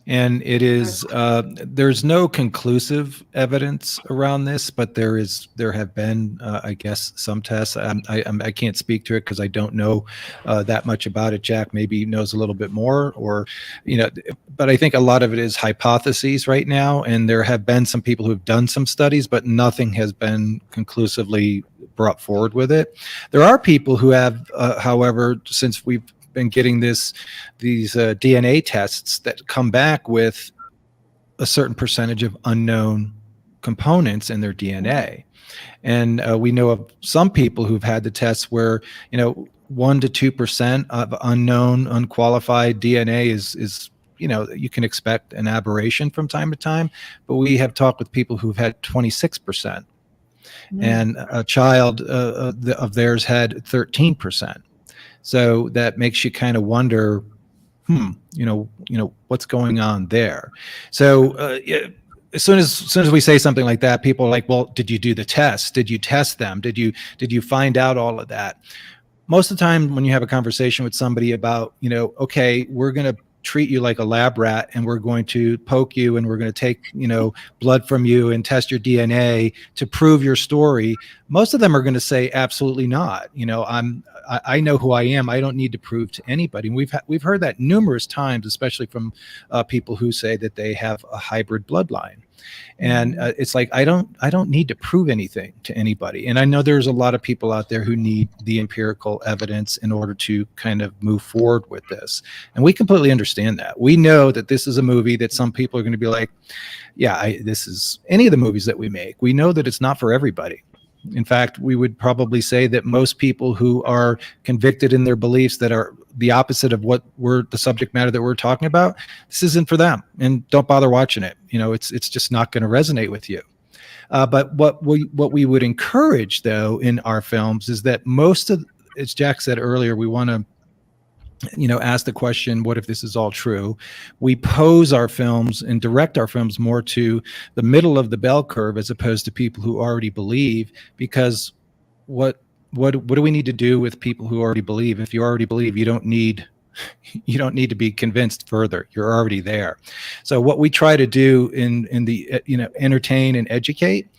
And it is, there's no conclusive evidence around this, but there have been, I guess, some tests. I can't speak to it because I don't know that much about it. Jack maybe knows a little bit more, or, but I think a lot of it is hypotheses right now. And there have been some people who've done some studies, but nothing has been conclusively brought forward with it. There are people who have, however, since we've been getting these DNA tests that come back with a certain percentage of unknown components in their DNA. And we know of some people who've had the tests where, 1 to 2% of unknown, unqualified DNA is you can expect an aberration from time to time, but we have talked with people who've had 26%. And a child of theirs had 13%. So that makes you kind of wonder, what's going on there? So as soon as we say something like that, people are like, well, did you do the test? Did you test them? Did you find out all of that? Most of the time when you have a conversation with somebody about, okay, we're going to treat you like a lab rat, and we're going to poke you, and we're going to take, blood from you and test your DNA to prove your story. Most of them are going to say absolutely not. I know who I am. I don't need to prove to anybody. And we've heard that numerous times, especially from people who say that they have a hybrid bloodline. And it's like, I don't need to prove anything to anybody. And I know there's a lot of people out there who need the empirical evidence in order to kind of move forward with this. And we completely understand that. We know that this is a movie that some people are going to be like, yeah, this is any of the movies that we make. We know that it's not for everybody. In fact, we would probably say that most people who are convicted in their beliefs that are the opposite of what the subject matter that we're talking about, this isn't for them, and don't bother watching it. It's just not going to resonate with you. But what we would encourage, though, in our films is that most of, as Jack said earlier, we want to ask the question, what if this is all true? We pose our films and direct our films more to the middle of the bell curve as opposed to people who already believe, because what do we need to do with people who already believe? If you already believe, you don't need to be convinced further. You're already there. So what we try to do in the entertain and educate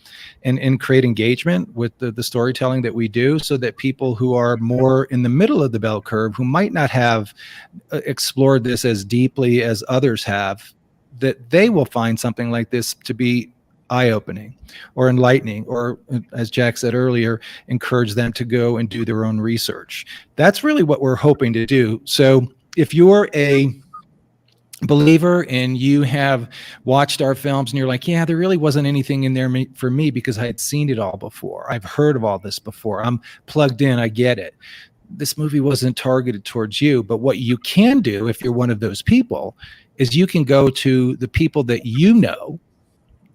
and create engagement with the storytelling that we do, so that people who are more in the middle of the bell curve, who might not have explored this as deeply as others have, that they will find something like this to be eye-opening or enlightening, or, as Jack said earlier, encourage them to go and do their own research. That's really what we're hoping to do. So if you're a believer and you have watched our films and you're like, yeah, there really wasn't anything in there for me because I had seen it all before, I've heard of all this before, I'm plugged in, I get it, this movie wasn't targeted towards you. But what you can do, if you're one of those people, is you can go to the people that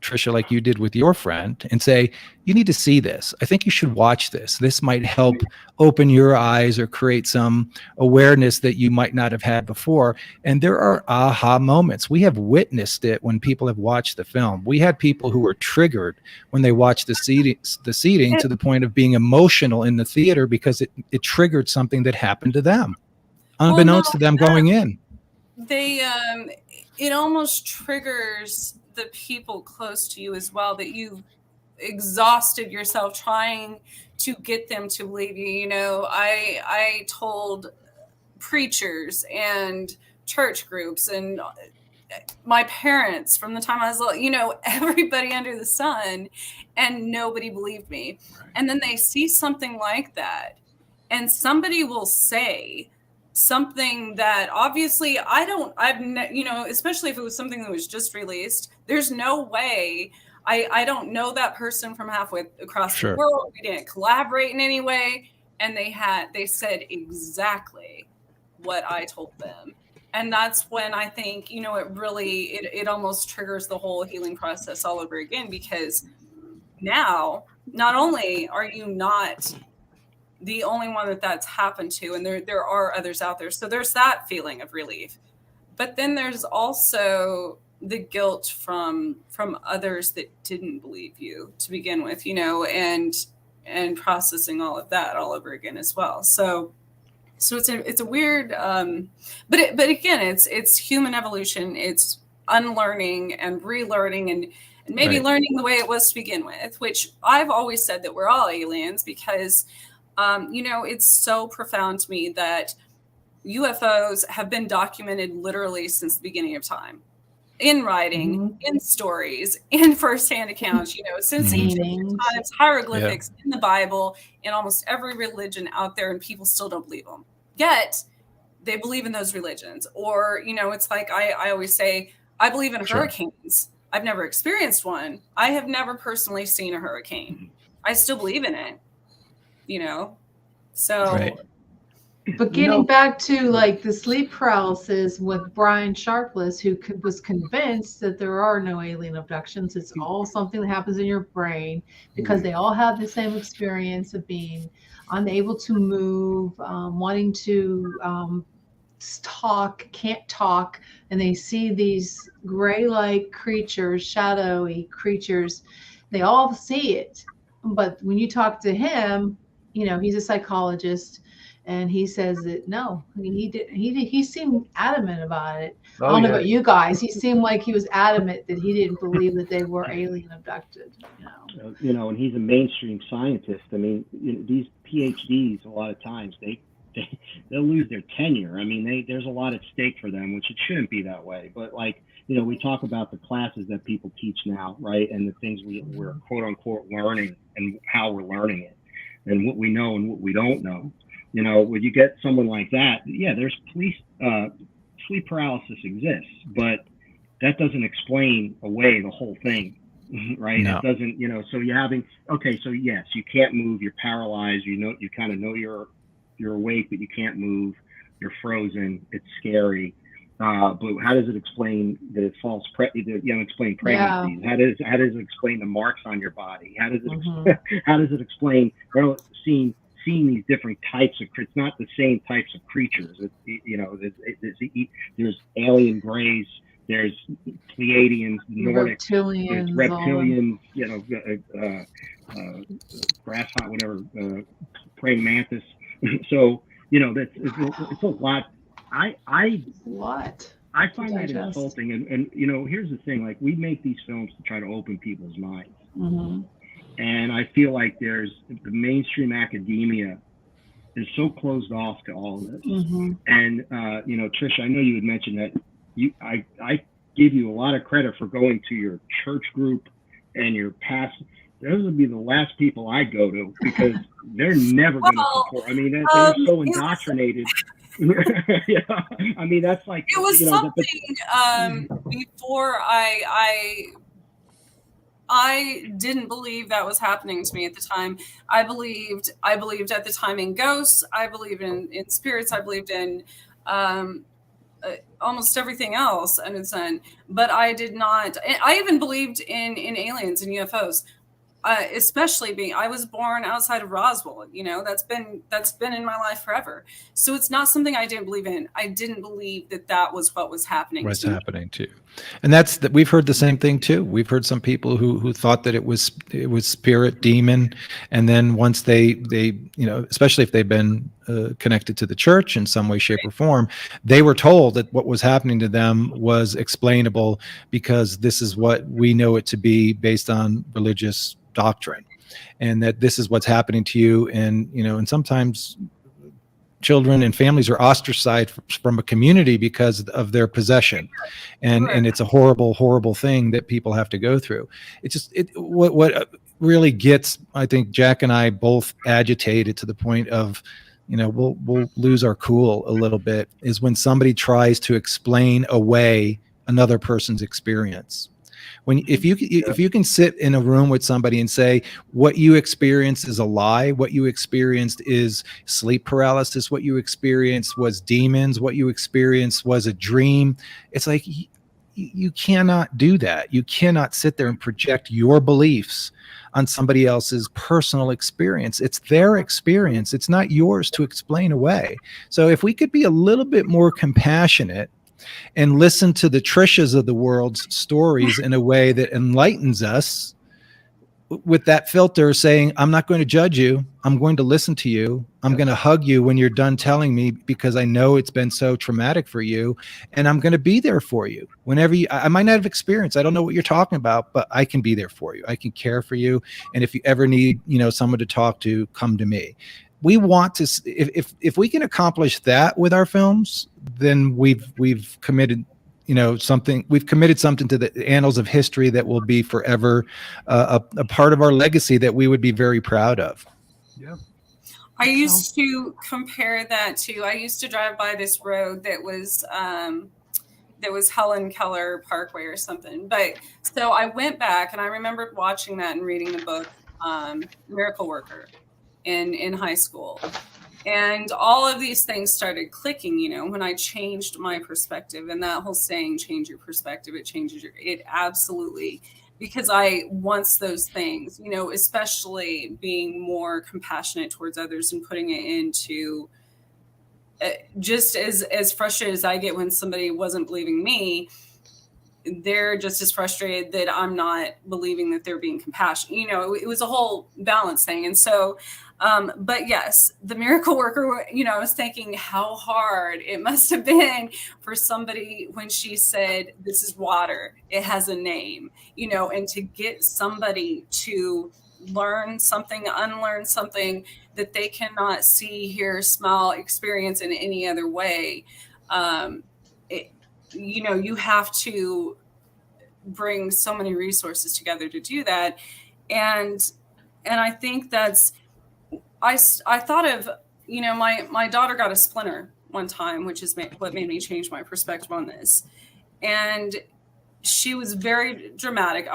Tricia, like you did with your friend, and say, you need to see this. I think you should watch this. This might help open your eyes or create some awareness that you might not have had before. And there are aha moments. We have witnessed it when people have watched the film. We had people who were triggered when they watched the seating to the point of being emotional in the theater because it triggered something that happened to them, unbeknownst to them going in. It almost triggers the people close to you as well, that you've exhausted yourself trying to get them to believe you. I told preachers and church groups and my parents from the time I was little, everybody under the sun, and nobody believed me. And then they see something like that, and somebody will say something that obviously especially if it was something that was just released, there's no way I don't know that person from halfway across the world. We didn't collaborate in any way. And they said exactly what I told them. And that's when I think, it almost triggers the whole healing process all over again, because now not only are you not the only one that's happened to, and there are others out there. So there's that feeling of relief, but then there's also the guilt from others that didn't believe you to begin with, and processing all of that all over again as well. So it's a weird, but again, it's human evolution. It's unlearning and relearning and maybe learning the way it was to begin with, which I've always said that we're all aliens, because it's so profound to me that UFOs have been documented literally since the beginning of time, in writing, in stories, in firsthand accounts, since ancient times, hieroglyphics in the Bible, in almost every religion out there, and people still don't believe them. Yet they believe in those religions. Or, it's like I always say, I believe in hurricanes. I've never experienced one. I have never personally seen a hurricane. I still believe in it. But getting back to like the sleep paralysis with Brian Sharpless, who was convinced that there are no alien abductions, it's all something that happens in your brain, because they all have the same experience of being unable to move, wanting to talk, can't talk, and they see these gray-like creatures, shadowy creatures. They all see it, but when you talk to him, he's a psychologist, and he says that no, he seemed adamant about it. I don't know about you guys. He seemed like he was adamant that he didn't believe that they were alien abducted. And he's a mainstream scientist. I mean, these PhDs, a lot of times they'll lose their tenure. I mean, there's a lot at stake for them, which it shouldn't be that way. But we talk about the classes that people teach now, right? And the things we're quote unquote learning and how we're learning it, and what we know and what we don't know. When you get someone like that, there's sleep paralysis exists, but that doesn't explain away the whole thing, right? No. It doesn't, so you're having, so yes, you can't move, you're paralyzed, you kind of know you're awake, but you can't move, you're frozen, it's scary. But how does it explain the the unexplained pregnancies? How does it explain the marks on your body? How does it how does it explain seeing seeing these different types of, it's not the same types of creatures. There's alien grays, there's Pleiadians, Nordics, there's reptilians, grasshopper, whatever, praying mantis. So, it's a lot. I find that insulting. And here's the thing, like, we make these films to try to open people's minds. Mm-hmm. And I feel like the mainstream academia is so closed off to all of this. Mm-hmm. And, Tricia, I know you had mentioned that I give you a lot of credit for going to your church group and your past. Those would be the last people I go to, because they're never going to support. I mean, they're so indoctrinated. Yeah, I mean, that's like, it was something before I didn't believe that was happening to me at the time. I believed at the time in ghosts. I believed in spirits. I believed in almost everything else under the sun. But I did not. I even believed in aliens and UFOs. Especially I was born outside of Roswell, that's been in my life forever. So it's not something I didn't believe in. I didn't believe that was what was happening. What's happening too. And that's that. We've heard the same thing too. We've heard some people who thought that it was spirit, demon. And then once they especially if they've been connected to the church in some way, shape or form, they were told that what was happening to them was explainable because this is what we know it to be based on religious doctrine, and that this is what's happening to you. And sometimes children and families are ostracized from a community because of their possession, and it's a horrible thing that people have to go through. It's just what really gets, I think, Jack and I both agitated to the point of we'll lose our cool a little bit, is when somebody tries to explain away another person's experience. If you can sit in a room with somebody and say what you experienced is a lie, what you experienced is sleep paralysis, what you experienced was demons, what you experienced was a dream, it's like you cannot do that. You cannot sit there and project your beliefs on somebody else's personal experience. It's their experience. It's not yours to explain away. So if we could be a little bit more compassionate and listen to the Trishas of the world's stories in a way that enlightens us, with that filter saying, I'm not going to judge you. I'm going to listen to you. I'm going to hug you when you're done telling me, because I know it's been so traumatic for you. And I'm going to be there for you whenever I might not have experience. I don't know what you're talking about, but I can be there for you. I can care for you. And if you ever need, someone to talk to, come to me. We want to, if we can accomplish that with our films, then we've committed, something. We've committed something to the annals of history that will be forever a part of our legacy that we would be very proud of. Yeah. I used to compare that to. I used to drive by this road that was Helen Keller Parkway or something. But so I went back and I remembered watching that and reading the book Miracle Worker in high school. And all of these things started clicking, when I changed my perspective. And that whole saying, change your perspective, it changes it absolutely. Because I once those things, especially being more compassionate towards others and putting it into just as frustrated as I get when somebody wasn't believing me, they're just as frustrated that I'm not believing that they're being compassionate. It was a whole balance thing. And so, but yes, the miracle worker, I was thinking how hard it must have been for somebody when she said, this is water, it has a name, and to get somebody to learn something, unlearn something that they cannot see, hear, smell, experience in any other way. You have to bring so many resources together to do that. And I think that's, I thought of, my daughter got a splinter one time, which is what made me change my perspective on this. And she was very dramatic.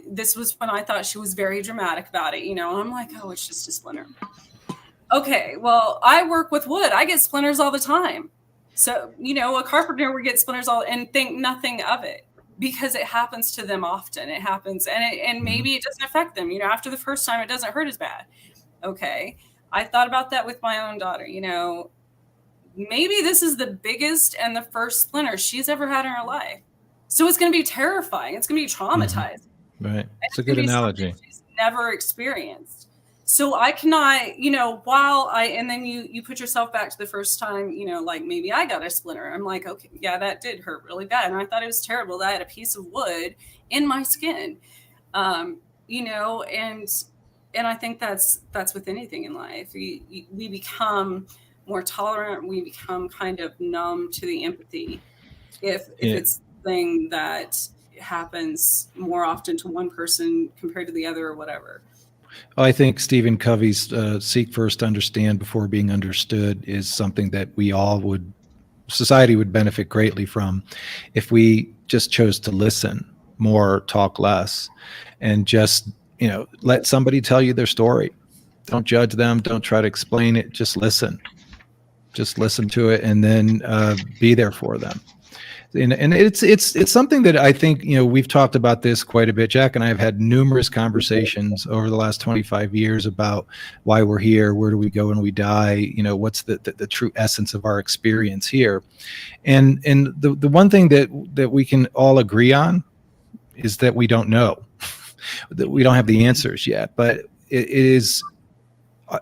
This was when I thought she was very dramatic about it, and I'm like, oh, it's just a splinter. Okay, well, I work with wood. I get splinters all the time. So, a carpenter would get splinters and think nothing of it because it happens to them often. It happens and maybe it doesn't affect them. After the first time, it doesn't hurt as bad. Okay. I thought about that with my own daughter. Maybe this is the biggest and the first splinter she's ever had in her life. So it's going to be terrifying. It's going to be traumatizing. Right. It's a good analogy. She's never experienced. So I cannot, and then you put yourself back to the first time, like maybe I got a splinter. I'm like, okay, yeah, that did hurt really bad. And I thought it was terrible that I had a piece of wood in my skin. And I think that's with anything in life. We become more tolerant. We become kind of numb to the empathy if it's something that happens more often to one person compared to the other or whatever. I think Stephen Covey's seek first to understand before being understood is something that society would benefit greatly from if we just chose to listen more, talk less, and just, let somebody tell you their story. Don't judge them. Don't try to explain it. Just listen. Just listen to it, and then be there for them. And it's something that I think, we've talked about this quite a bit. Jack and I have had numerous conversations over the last 25 years about why we're here, where do we go when we die, what's the true essence of our experience here. And the one thing that we can all agree on is that we don't know, that we don't have the answers yet, but it is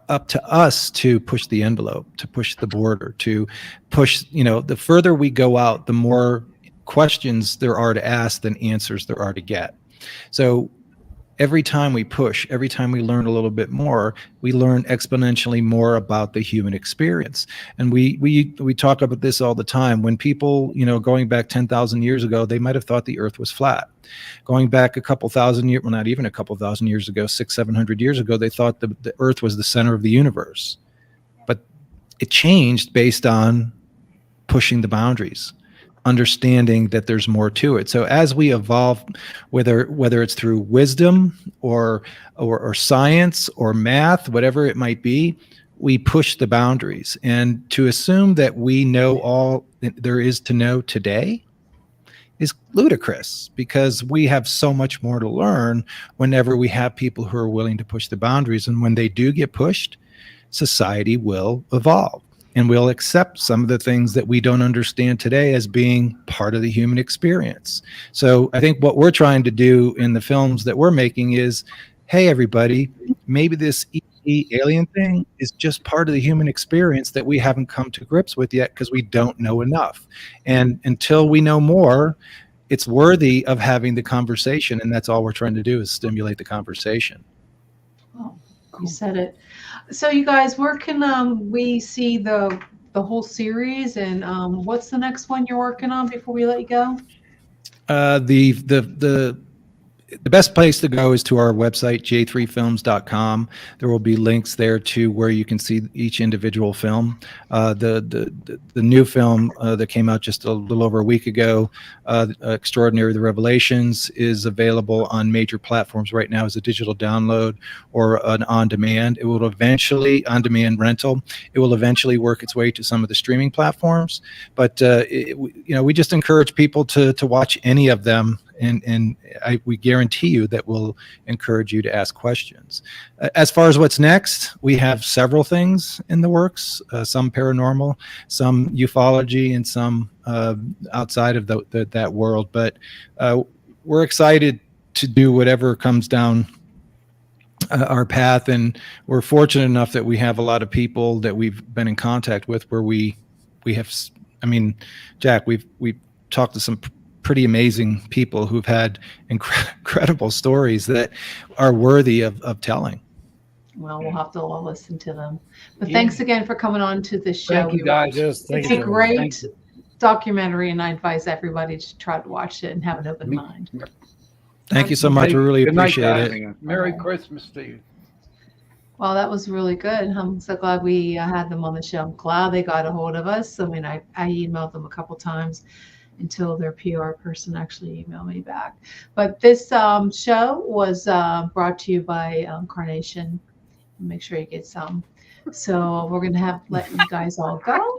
up to us to push the envelope, to push the border, to push, the further we go out, the more questions there are to ask than answers there are to get. So every time we push, every time we learn a little bit more, we learn exponentially more about the human experience. And we talk about this all the time. When people, going back 10,000 years ago, they might have thought the earth was flat. Going back a couple thousand years, well, not even a couple thousand years ago, 600-700 years ago, they thought the earth was the center of the universe. But it changed based on pushing the boundaries, understanding that there's more to it. So as we evolve, whether it's through wisdom or science or math, whatever it might be, we push the boundaries. And to assume that we know all there is to know today is ludicrous, because we have so much more to learn whenever we have people who are willing to push the boundaries. And when they do get pushed, society will evolve. And we'll accept some of the things that we don't understand today as being part of the human experience. So I think what we're trying to do in the films that we're making is, hey, everybody, maybe this alien thing is just part of the human experience that we haven't come to grips with yet because we don't know enough. And until we know more, it's worthy of having the conversation. And that's all we're trying to do, is stimulate the conversation. Oh, you said it. So you guys, where can we see the whole series, and what's the next one you're working on before we let you go? The best place to go is to our website, j3films.com. There will be links there to where you can see each individual film. The new film that came out just a little over a week ago, Extraordinary: The Revelations, is available on major platforms right now as a digital download or an on-demand. It will eventually, on-demand rental, it will eventually work its way to some of the streaming platforms. But we just encourage people to watch any of them. And we guarantee you that we'll encourage you to ask questions. As far as what's next, we have several things in the works, some paranormal, some ufology, and some outside of that world. But we're excited to do whatever comes down our path. And we're fortunate enough that we have a lot of people that we've been in contact with where we have, Jack, we've talked to some pretty amazing people who've had incredible stories that are worthy of telling. Well, we'll have to all listen to them. But thanks again for coming on to the show. Thank you, guys. Yes, thank It's you. a great documentary, and I advise everybody to try to watch it and have an open mind. Thank you so much. We really Good night, appreciate guys. it. Merry Christmas to you. Well, that was really good. I'm so glad we had them on the show. I'm glad they got a hold of us. I mean, I emailed them a couple times until their PR person actually emailed me back. But this show was brought to you by Carnation. Make sure you get some. So we're going to let you guys all go.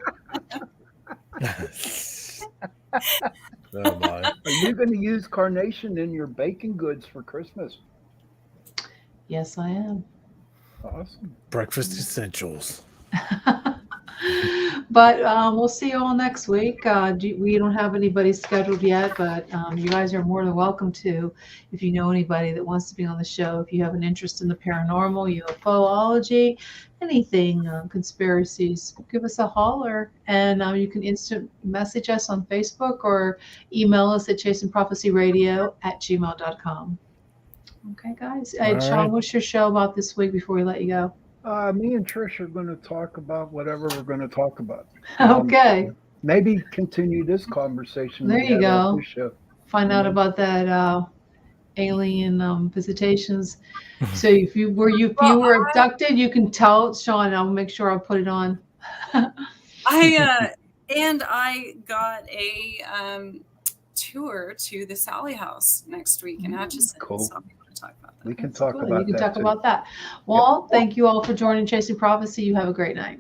Oh my. Are you going to use carnation in your baking goods for Christmas? Yes, I am. Awesome. Breakfast essentials. But we'll see you all next week. We don't have anybody scheduled yet, but you guys are more than welcome to. If you know anybody that wants to be on the show, if you have an interest in the paranormal, UFOlogy, anything, conspiracies, give us a holler. And you can instant message us on Facebook or email us at chasingprophecyradio@gmail.com. Okay, guys. And All Sean, right. what's your show about this week before we let you go? Me and Trish are going to talk about whatever we're going to talk about. Okay. Maybe continue this conversation. There we you had on go. this show. Find out Mhm. about that alien visitations. So if you were abducted, you can tell Sean. I'll make sure I'll put it on. I got a tour to the Sally House next week in Hutchinson. Cool. So I'm going to talk about that. We can That's talk good. about You can that talk too. about that. Well, thank you all for joining Chasing Prophecy. You have a great night.